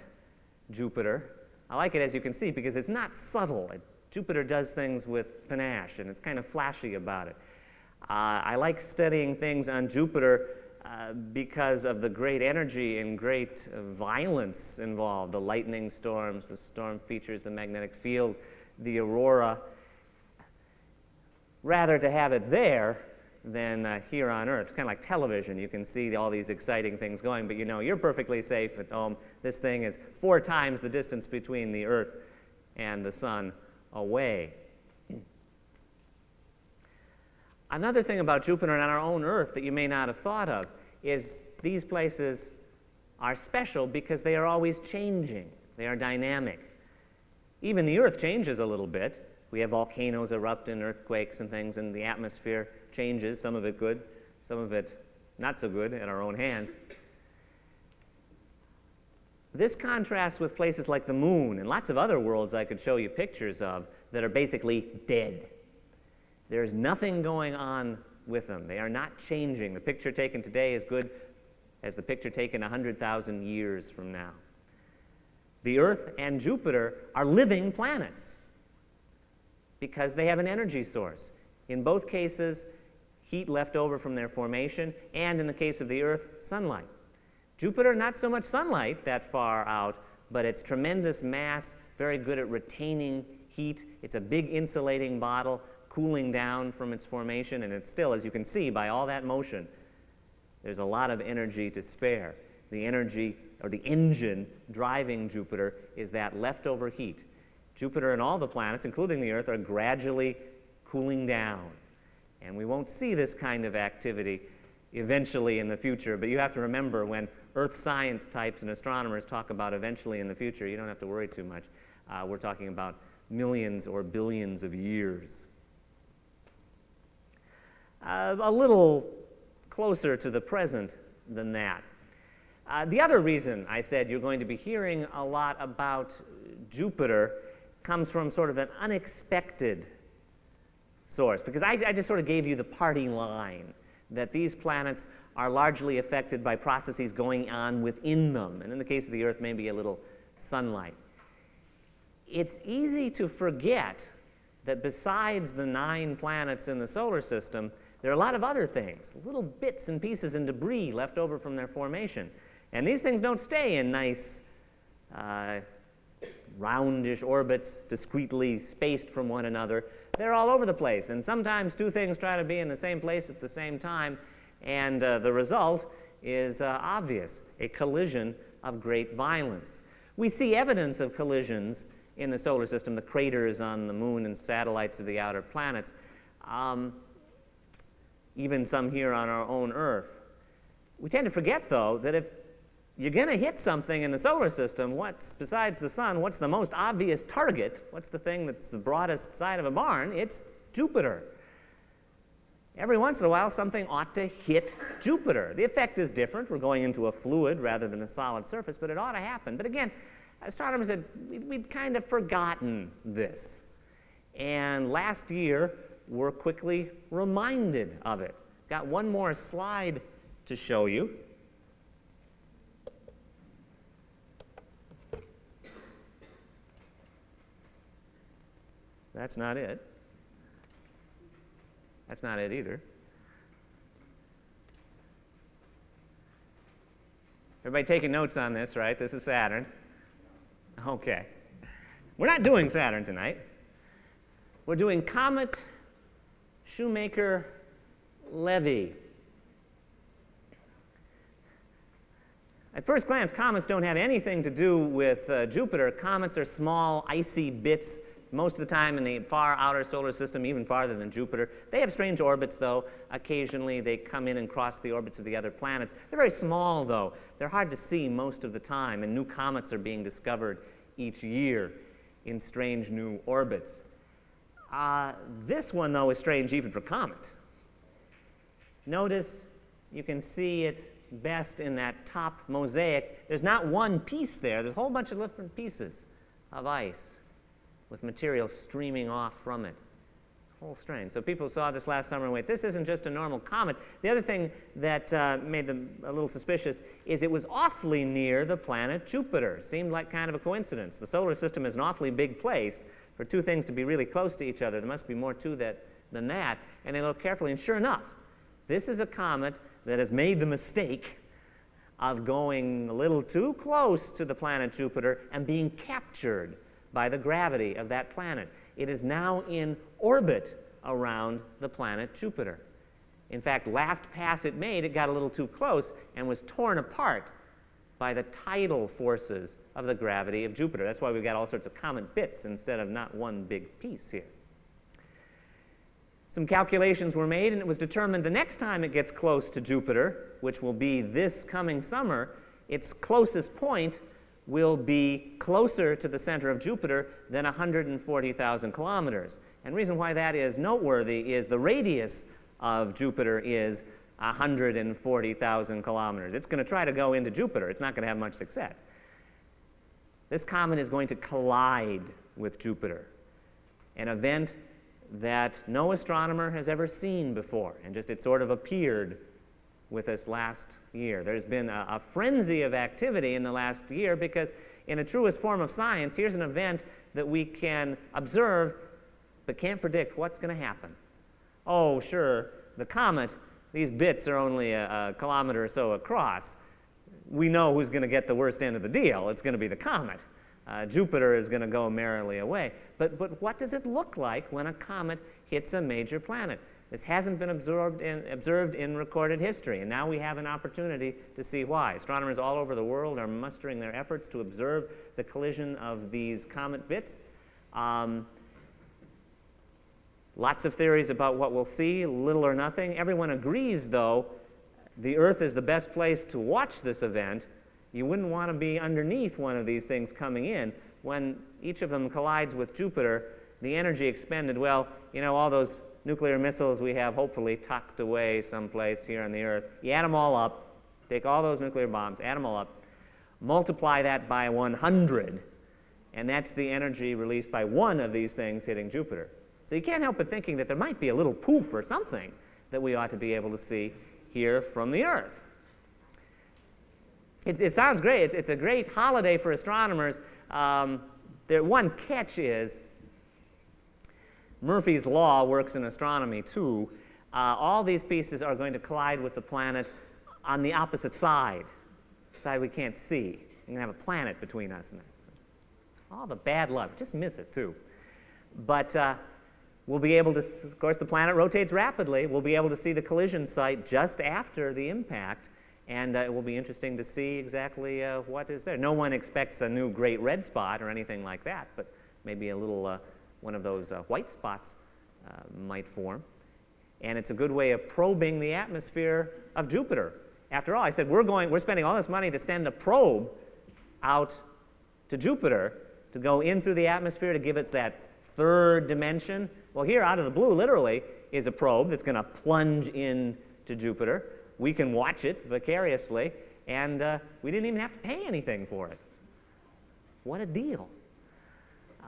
Jupiter. I like it, as you can see, because it's not subtle. Jupiter does things with panache, and it's kind of flashy about it. I like studying things on Jupiter because of the great energy and great violence involved, the lightning storms, the storm features, the magnetic field, the aurora. Rather to have it there than here on Earth. It's kind of like television. You can see all these exciting things going, but you know you're perfectly safe at home. This thing is 4 times the distance between the Earth and the Sun away. Another thing about Jupiter and our own Earth that you may not have thought of is these places are special because they are always changing. They are dynamic. Even the Earth changes a little bit. We have volcanoes erupt and earthquakes and things, and the atmosphere changes, some of it good, some of it not so good in our own hands. This contrasts with places like the Moon and lots of other worlds I could show you pictures of that are basically dead. There's nothing going on with them. They are not changing. The picture taken today is good as the picture taken 100,000 years from now. The Earth and Jupiter are living planets because they have an energy source. In both cases, heat left over from their formation, and in the case of the Earth, sunlight. Jupiter, not so much sunlight that far out, but its tremendous mass, very good at retaining heat. It's a big insulating bottle, cooling down from its formation, and it's still, as you can see, by all that motion, there's a lot of energy to spare. The energy, or the engine driving Jupiter, is that leftover heat. Jupiter and all the planets, including the Earth, are gradually cooling down. And we won't see this kind of activity eventually in the future, but you have to remember when Earth science types and astronomers talk about eventually in the future, you don't have to worry too much. We're talking about millions or billions of years. A little closer to the present than that. The other reason I said you're going to be hearing a lot about Jupiter comes from sort of an unexpected source, because I just sort of gave you the party line that these planets are largely affected by processes going on within them, and in the case of the Earth, maybe a little sunlight. It's easy to forget that besides the 9 planets in the solar system, there are a lot of other things, little bits and pieces and debris left over from their formation. And these things don't stay in nice roundish orbits, discretely spaced from one another. They're all over the place, and sometimes 2 things try to be in the same place at the same time, and the result is obvious, a collision of great violence. We see evidence of collisions in the solar system, the craters on the Moon and satellites of the outer planets, even some here on our own Earth. We tend to forget, though, that if you're going to hit something in the solar system, besides the Sun, what's the most obvious target? What's the thing that's the broadest side of a barn? It's Jupiter. Every once in a while, something ought to hit Jupiter. The effect is different. We're going into a fluid rather than a solid surface, but it ought to happen. But again, astronomers said we'd kind of forgotten this. And last year, we're quickly reminded of it. Got one more slide to show you. That's not it. That's not it either. Everybody taking notes on this, right? This is Saturn. Okay. We're not doing Saturn tonight. We're doing Comet ShoemakerLevy. At first glance, comets don't have anything to do with Jupiter. Comets are small, icy bits, most of the time in the far outer solar system, even farther than Jupiter. They have strange orbits, though. Occasionally, they come in and cross the orbits of the other planets. They're very small, though. They're hard to see most of the time, and new comets are being discovered each year in strange new orbits. This one, though, is strange even for comets. Notice you can see it best in that top mosaic. There's not one piece there. There's a whole bunch of different pieces of ice with material streaming off from it. It's a whole strange. So people saw this last summer and went, this isn't just a normal comet. The other thing that made them a little suspicious is it was awfully near the planet Jupiter. Seemed like kind of a coincidence. The solar system is an awfully big place. For two things to be really close to each other, there must be more to that than that. And they look carefully, and sure enough, this is a comet that has made the mistake of going a little too close to the planet Jupiter and being captured by the gravity of that planet. It is now in orbit around the planet Jupiter. In fact, last pass it made, it got a little too close and was torn apart by the tidal forces of the gravity of Jupiter. That's why we've got all sorts of comet bits instead of not one big piece here. Some calculations were made, and it was determined the next time it gets close to Jupiter, which will be this coming summer, its closest point will be closer to the center of Jupiter than 140,000 kilometers. And the reason why that is noteworthy is the radius of Jupiter is 140,000 kilometers. It's going to try to go into Jupiter. It's not going to have much success. This comet is going to collide with Jupiter, an event that no astronomer has ever seen before, and just it sort of appeared with us last year. There's been a frenzy of activity in the last year because in the truest form of science, here's an event that we can observe but can't predict what's going to happen. Oh, sure, the comet, these bits are only a kilometer or so across. We know who's going to get the worst end of the deal. It's going to be the comet. Jupiter is going to go merrily away. But what does it look like when a comet hits a major planet? This hasn't been observed in recorded history, and now we have an opportunity to see why. Astronomers all over the world are mustering their efforts to observe the collision of these comet bits. Lots of theories about what we'll see, little or nothing. Everyone agrees, though, the Earth is the best place to watch this event. You wouldn't want to be underneath one of these things coming in. When each of them collides with Jupiter, the energy expended, well, you know, all those nuclear missiles we have hopefully tucked away someplace here on the Earth, you add them all up, take all those nuclear bombs, add them all up, multiply that by 100, and that's the energy released by one of these things hitting Jupiter. So you can't help but thinking that there might be a little poof or something that we ought to be able to see here from the Earth. It sounds great. It's a great holiday for astronomers. The one catch is Murphy's Law works in astronomy, too. All these pieces are going to collide with the planet on the opposite side, the side we can't see. You're going to have a planet between us and it. All the bad luck. Just miss it, too. But we'll be able to, of course, the planet rotates rapidly. We'll be able to see the collision site just after the impact, and it will be interesting to see exactly what is there. No one expects a new great red spot or anything like that, but maybe a little one of those white spots might form. And it's a good way of probing the atmosphere of Jupiter. After all, I said we're spending all this money to send a probe out to Jupiter to go in through the atmosphere to give it that third dimension. Well, here, out of the blue, literally, is a probe that's going to plunge into Jupiter. We can watch it vicariously, and we didn't even have to pay anything for it. What a deal.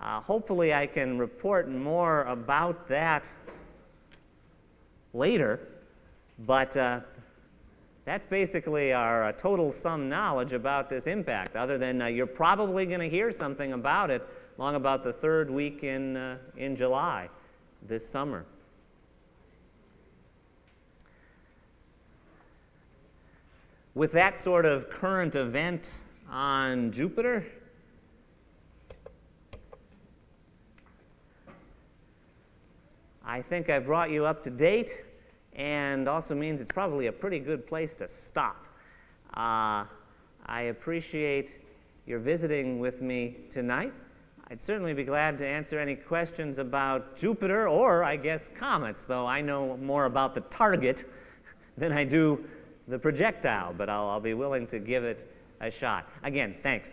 Hopefully, I can report more about that later, but that's basically our total sum knowledge about this impact, other than you're probably going to hear something about it along about the third week in July this summer. With that sort of current event on Jupiter, I think I've brought you up to date, and also means it's probably a pretty good place to stop. I appreciate your visiting with me tonight. I'd certainly be glad to answer any questions about Jupiter, or I guess comets, though I know more about the target than I do the projectile, but I'll be willing to give it a shot. Again, thanks.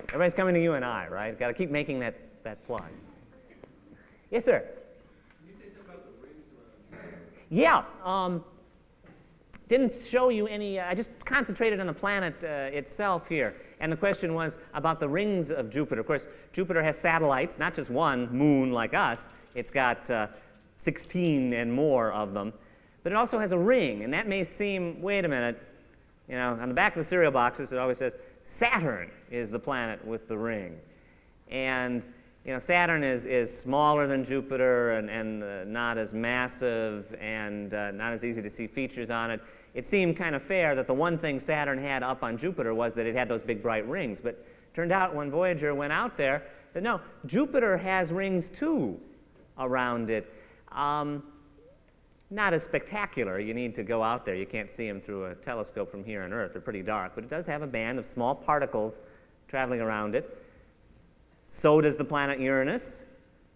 Everybody's coming to UNI, right? Got to keep making that plug. Yes, sir? Can you say something about the rings around? Yeah. Didn't show you any, I just concentrated on the planet itself here. And the question was about the rings of Jupiter. Of course, Jupiter has satellites, not just one moon like us. It's got 16 and more of them. But it also has a ring, and that may seem, wait a minute, you know, on the back of the cereal boxes it always says Saturn is the planet with the ring. And you know, Saturn is smaller than Jupiter and not as massive and not as easy to see features on it. It seemed kind of fair that the one thing Saturn had up on Jupiter was that it had those big bright rings. But it turned out when Voyager went out there that no, Jupiter has rings too around it. Not as spectacular. You need to go out there. You can't see them through a telescope from here on Earth. They're pretty dark. But it does have a band of small particles traveling around it. So does the planet Uranus.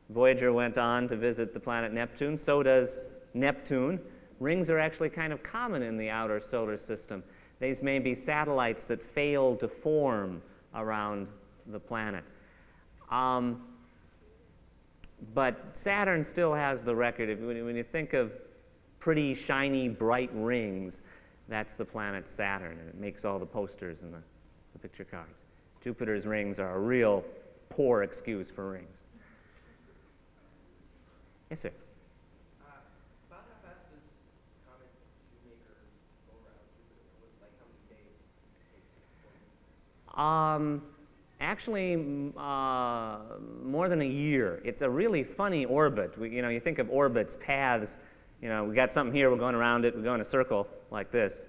Voyager went on to visit the planet Neptune. So does Neptune. Rings are actually kind of common in the outer solar system. These may be satellites that fail to form around the planet. But Saturn still has the record. When you think of pretty, shiny, bright rings, that's the planet Saturn, and it makes all the posters and the picture cards. Jupiter's rings are a real poor excuse for rings. Yes, sir? About how fast does Comet Shoemaker go around Jupiter? Like how many days does it take? Actually, more than a year. It's a really funny orbit. You know, you think of orbits, paths. You know, we got something here, we're going around it, we go in a circle like this,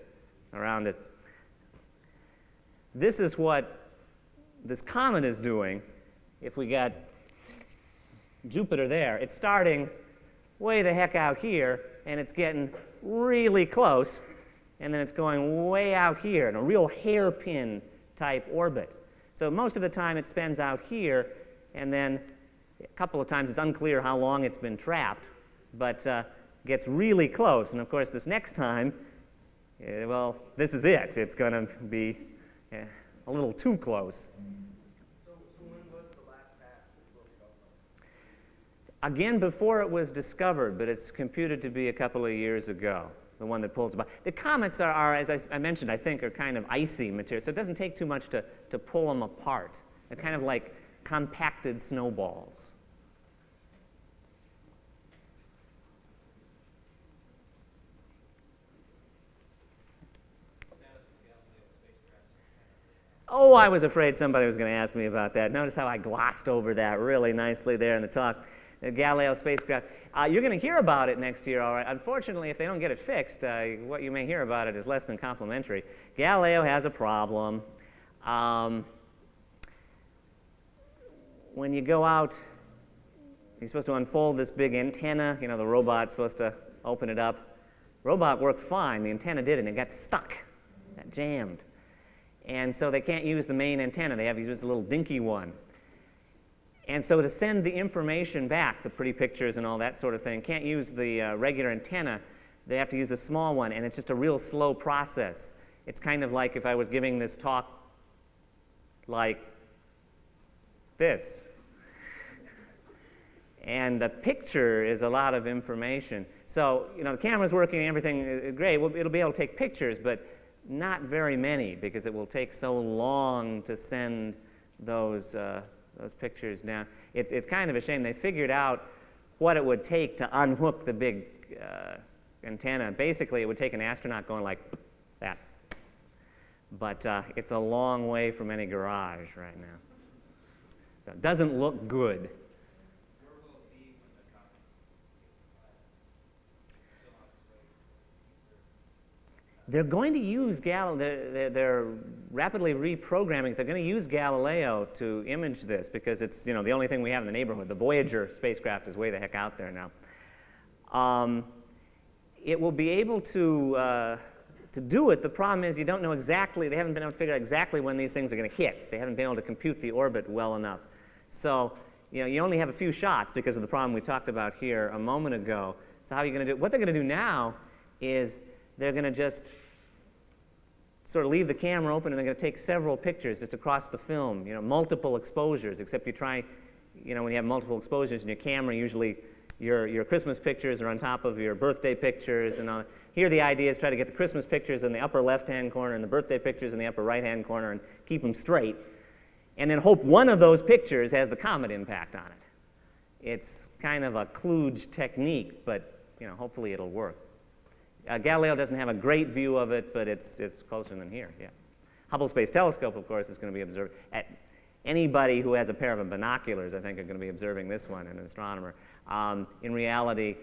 around it. This is what this comet is doing. If we got Jupiter there, it's starting way the heck out here, and it's getting really close, and then it's going way out here in a real hairpin type orbit. So most of the time it spends out here, and then a couple of times it's unclear how long it's been trapped, but gets really close. And of course this next time, well, this is it. It's going to be a little too close. So when was the last pass that broke it off? Again, before it was discovered, but it's computed to be a couple of years ago, the one that pulls about. The comets are as I mentioned, I think, are kind of icy material, so it doesn't take too much to pull them apart. They're kind of like compacted snowballs. Oh, I was afraid somebody was going to ask me about that. Notice how I glossed over that really nicely there in the talk. The Galileo spacecraft. You're going to hear about it next year, all right. Unfortunately, if they don't get it fixed, what you may hear about it is less than complimentary. Galileo has a problem. When you go out, you're supposed to unfold this big antenna. You know, the robot's supposed to open it up. Robot worked fine. The antenna did, and it got stuck, got jammed. And so they can't use the main antenna. They have to use a little dinky one. And so to send the information back, the pretty pictures and all that sort of thing, can't use the regular antenna. They have to use a small one, and it's just a real slow process. It's kind of like if I was giving this talk like this. And the picture is a lot of information. So, you know, the camera's working and everything is great. Well, it'll be able to take pictures, but not very many, because it will take so long to send those pictures down. It's kind of a shame. They figured out what it would take to unhook the big antenna. Basically, it would take an astronaut going like that. But it's a long way from any garage right now. So it doesn't look good. Where will it be when the comet gets still on its way? They're going to use they're rapidly reprogramming. They're going to use Galileo to image this because it's, you know, the only thing we have in the neighborhood. The Voyager spacecraft is way the heck out there now. It will be able to do it. The problem is you don't know exactly, they haven't been able to figure out exactly when these things are going to hit. They haven't been able to compute the orbit well enough. So, you know, you only have a few shots because of the problem we talked about here a moment ago. So how are you going to do it? What they're going to do now is they're going to just sort of leave the camera open, and they're going to take several pictures just across the film, you know, multiple exposures, except you try, you know, when you have multiple exposures in your camera, usually your Christmas pictures are on top of your birthday pictures and all. Here the idea is try to get the Christmas pictures in the upper left-hand corner and the birthday pictures in the upper right-hand corner and keep them straight, and then hope one of those pictures has the comet impact on it. It's kind of a kludge technique, but, you know, hopefully it'll work. Galileo doesn't have a great view of it, but it's closer than here, yeah. Hubble Space Telescope, of course, is going to be observed. Anybody who has a pair of binoculars, I think, are going to be observing this one, an astronomer. In reality,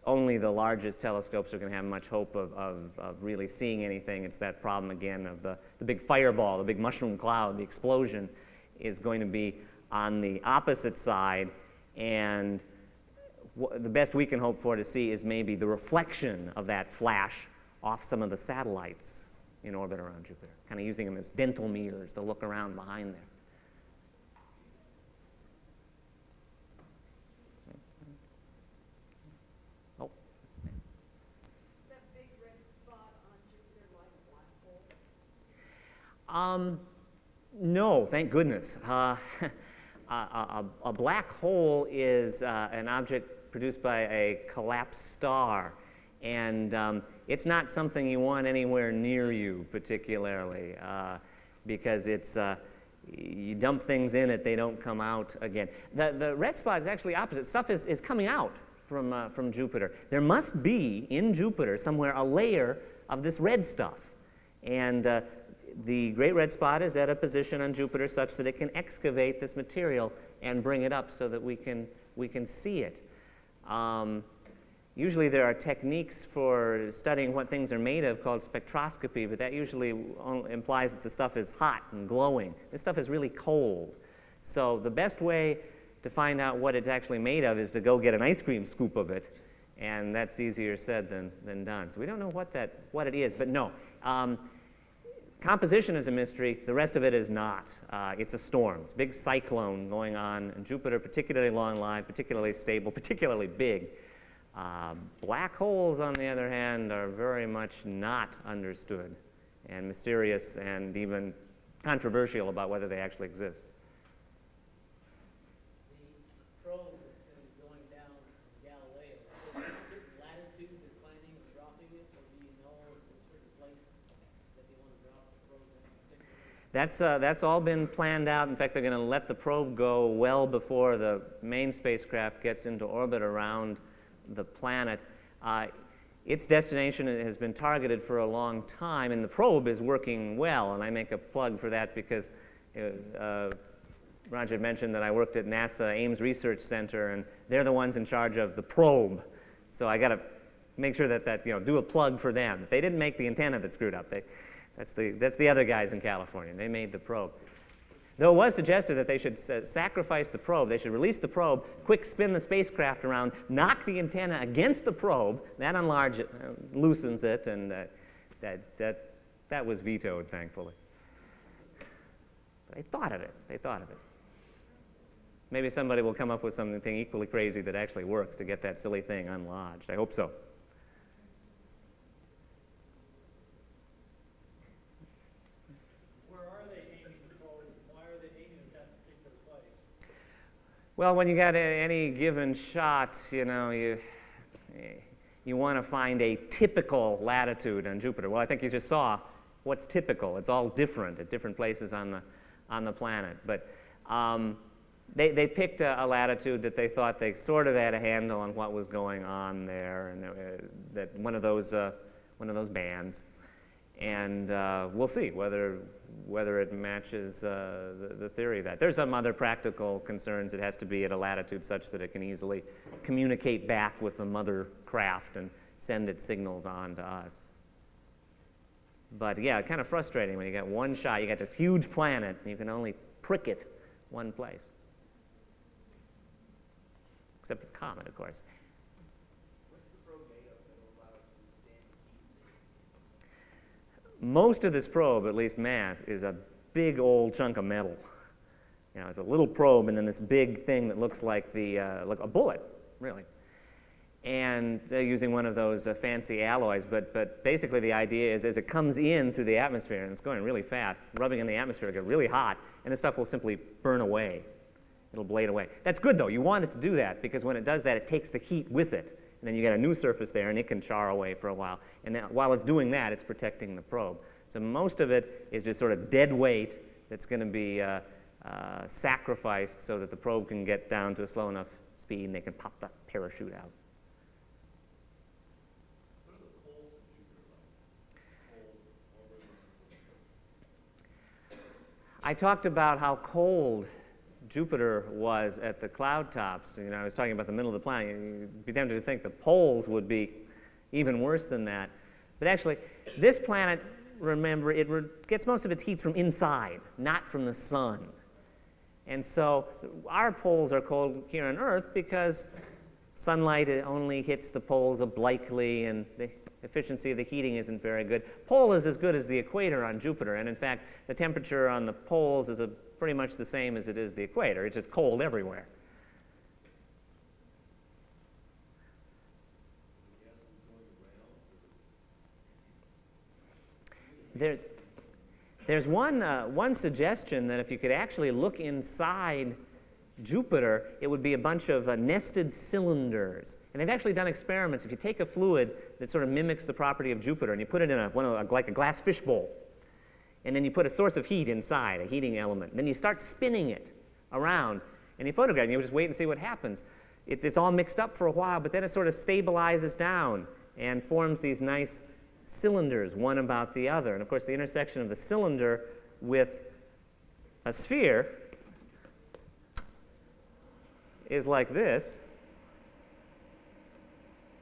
only the largest telescopes are going to have much hope of really seeing anything. It's that problem, again, of the big fireball, the big mushroom cloud. The explosion is going to be on the opposite side, and the best we can hope for to see is maybe the reflection of that flash off some of the satellites in orbit around Jupiter, kind of using them as dental mirrors to look around behind there. Oh. That big red spot on Jupiter like a black hole? No, thank goodness. A black hole is an object produced by a collapsed star, and it's not something you want anywhere near you particularly, because it's you dump things in it, they don't come out again. The red spot is actually opposite. Stuff is coming out from Jupiter. There must be in Jupiter somewhere a layer of this red stuff, and the great red spot is at a position on Jupiter such that it can excavate this material and bring it up so that we can see it. Usually there are techniques for studying what things are made of called spectroscopy, but that usually implies that the stuff is hot and glowing. This stuff is really cold. So the best way to find out what it's actually made of is to go get an ice cream scoop of it, and that's easier said than done. So we don't know what it is, but no. Composition is a mystery. The rest of it is not. It's a storm. It's a big cyclone going on in Jupiter, particularly long-lived, particularly stable, particularly big. Black holes, on the other hand, are very much not understood and mysterious and even controversial about whether they actually exist. The probe is going down from Galileo. Is there a certain latitude they're planning on dropping it, or do you know a certain place that they want to drop the probe in? That's all been planned out. In fact, they're going to let the probe go well before the main spacecraft gets into orbit around the planet. Its destination has been targeted for a long time, and the probe is working well. And I make a plug for that because Roger mentioned that I worked at NASA Ames Research Center, and they're the ones in charge of the probe. So I got to make sure that do a plug for them. They didn't make the antenna that screwed up. That's the other guys in California. They made the probe. Though it was suggested that they should sacrifice the probe, they should release the probe, quick spin the spacecraft around, knock the antenna against the probe, that enlarges it, loosens it, and that was vetoed, thankfully. But they thought of it. They thought of it. Maybe somebody will come up with something equally crazy that actually works to get that silly thing unlodged. I hope so. Well, when you got any given shot, you you want to find a typical latitude on Jupiter. Well, I think you just saw what's typical. It's all different at different places on the planet. But they picked a latitude that they thought they sort of had a handle on what was going on there, and that one of those bands. And we'll see whether it matches the theory of that. There's some other practical concerns. It has to be at a latitude such that it can easily communicate back with the mother craft and send its signals on to us. But yeah, kind of frustrating when you get one shot. You got this huge planet, and you can only prick it one place. Except the comet, of course. What's the probe made of that will allow it to withstand heat? Most of this probe, at least mass, is a big old chunk of metal. You know, it's a little probe and then this big thing that looks like like a bullet, really. And they're using one of those fancy alloys, but basically the idea is as it comes in through the atmosphere, and it's going really fast, rubbing in the atmosphere, it'll get really hot, and the stuff will simply burn away. It'll blade away. That's good, though. You want it to do that, because when it does that, it takes the heat with it. And then you get a new surface there, and it can char away for a while. And then, while it's doing that, it's protecting the probe. So most of it is just sort of dead weight that's going to be sacrificed so that the probe can get down to a slow enough speed, and they can pop the parachute out. I talked about how cold Jupiter was at the cloud tops. You know, I was talking about the middle of the planet. You'd be tempted to think the poles would be even worse than that. But actually, this planet, remember, it gets most of its heat from inside, not from the sun. And so our poles are cold here on Earth because sunlight only hits the poles obliquely, and the efficiency of the heating isn't very good. Pole is as good as the equator on Jupiter, and in fact, the temperature on the poles is pretty much the same as it is the equator. It's just cold everywhere. There's one suggestion that if you could actually look inside Jupiter, it would be a bunch of nested cylinders. And they've actually done experiments. If you take a fluid that sort of mimics the property of Jupiter and you put it in like a glass fishbowl, and then you put a source of heat inside, a heating element, then you start spinning it around, and you photograph it, and you just wait and see what happens. It's all mixed up for a while, but then it sort of stabilizes down and forms these nice cylinders, one about the other. And of course, the intersection of the cylinder with a sphere is like this.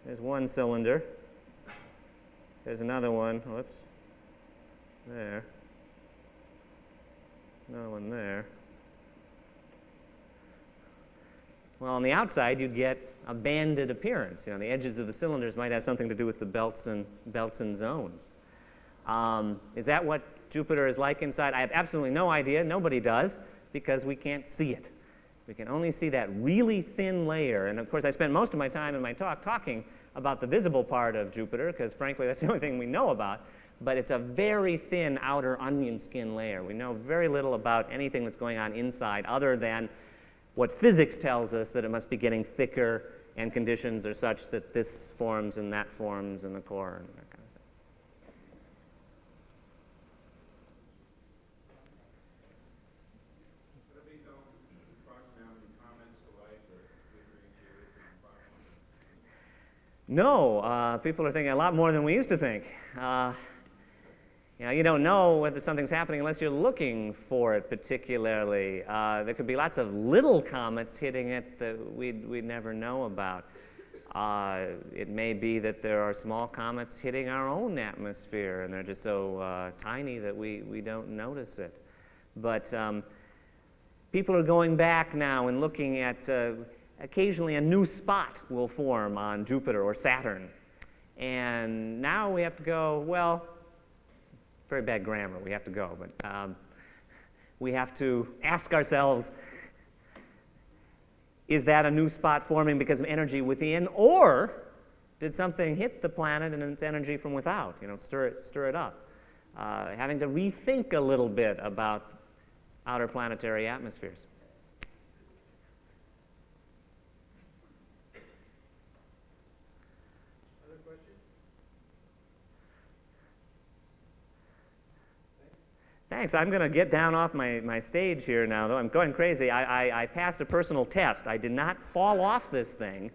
There's one cylinder. There's another one. Whoops. There. Another one there. Well, on the outside, you'd get a banded appearance. You know, the edges of the cylinders might have something to do with the belts and zones. Is that what Jupiter is like inside? I have absolutely no idea. Nobody does, because we can't see it. We can only see that really thin layer. And of course, I spent most of my time in my talk talking about the visible part of Jupiter, because frankly, that's the only thing we know about. But it's a very thin outer onion skin layer. We know very little about anything that's going on inside other than what physics tells us, that it must be getting thicker, and conditions are such that this forms and that forms in the core and that kind of thing. But if we don't approximate how many comments to light or differentiate from approximately? No, people are thinking a lot more than we used to think. You know, you don't know whether something's happening unless you're looking for it particularly. There could be lots of little comets hitting it that we'd never know about. It may be that there are small comets hitting our own atmosphere, and they're just so tiny that we don't notice it. But people are going back now and looking at occasionally a new spot will form on Jupiter or Saturn. And now we have to go, well, very bad grammar, we have to go, but we have to ask ourselves, is that a new spot forming because of energy within, or did something hit the planet and it's energy from without, you know, stir it up? Having to rethink a little bit about outer planetary atmospheres. Other Thanks. I'm going to get down off my stage here now, though. I'm going crazy. I passed a personal test. I did not fall off this thing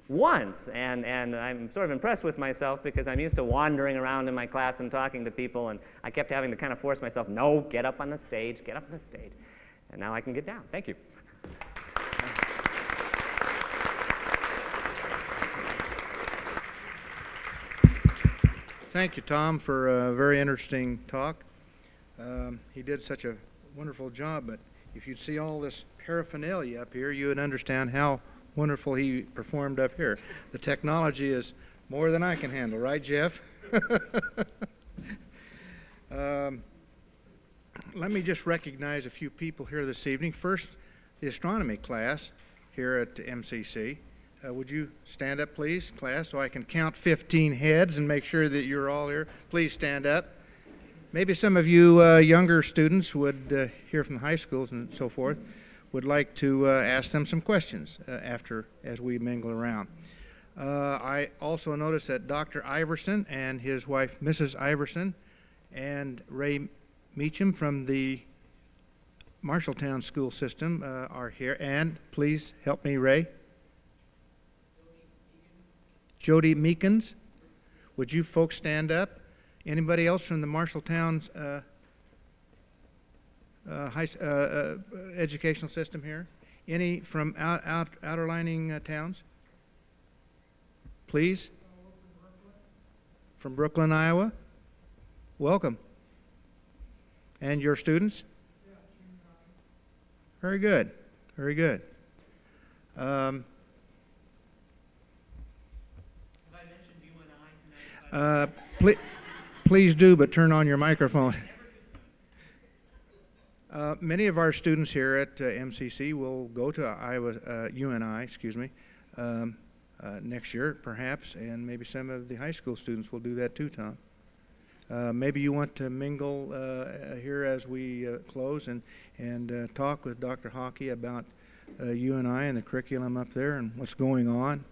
once, and I'm sort of impressed with myself because I'm used to wandering around in my class and talking to people, and I kept having to kind of force myself, no, get up on the stage, get up on the stage. And now I can get down. Thank you. Thank you, Tom, for a very interesting talk. He did such a wonderful job, but if you'd see all this paraphernalia up here, you would understand how wonderful he performed up here. The technology is more than I can handle, right, Jeff? Let me just recognize a few people here this evening. First, the astronomy class here at MCC. Would you stand up, please, class, so I can count 15 heads and make sure that you're all here. Please stand up. Maybe some of you younger students would hear from the high schools and so forth, would like to ask them some questions as we mingle around. I also noticed that Dr. Iverson and his wife, Mrs. Iverson, and Ray Meacham from the Marshalltown school system are here. And please help me, Ray. Jody Meekins. Would you folks stand up? Anybody else from the Marshalltown's educational system here? Any from outerlining towns? Please. From Brooklyn, Iowa. Welcome. And your students? Very good. Very good. Have I mentioned you and I tonight? Please do, but turn on your microphone. Many of our students here at MCC will go to UNI, excuse me, next year, perhaps, and maybe some of the high school students will do that too, Tom. Maybe you want to mingle here as we close and talk with Dr. Hockey about UNI and the curriculum up there and what's going on.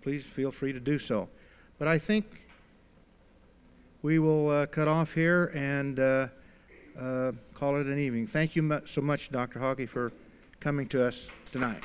Please feel free to do so. But I think we will cut off here and call it an evening. Thank you so much, Dr. Hockey, for coming to us tonight.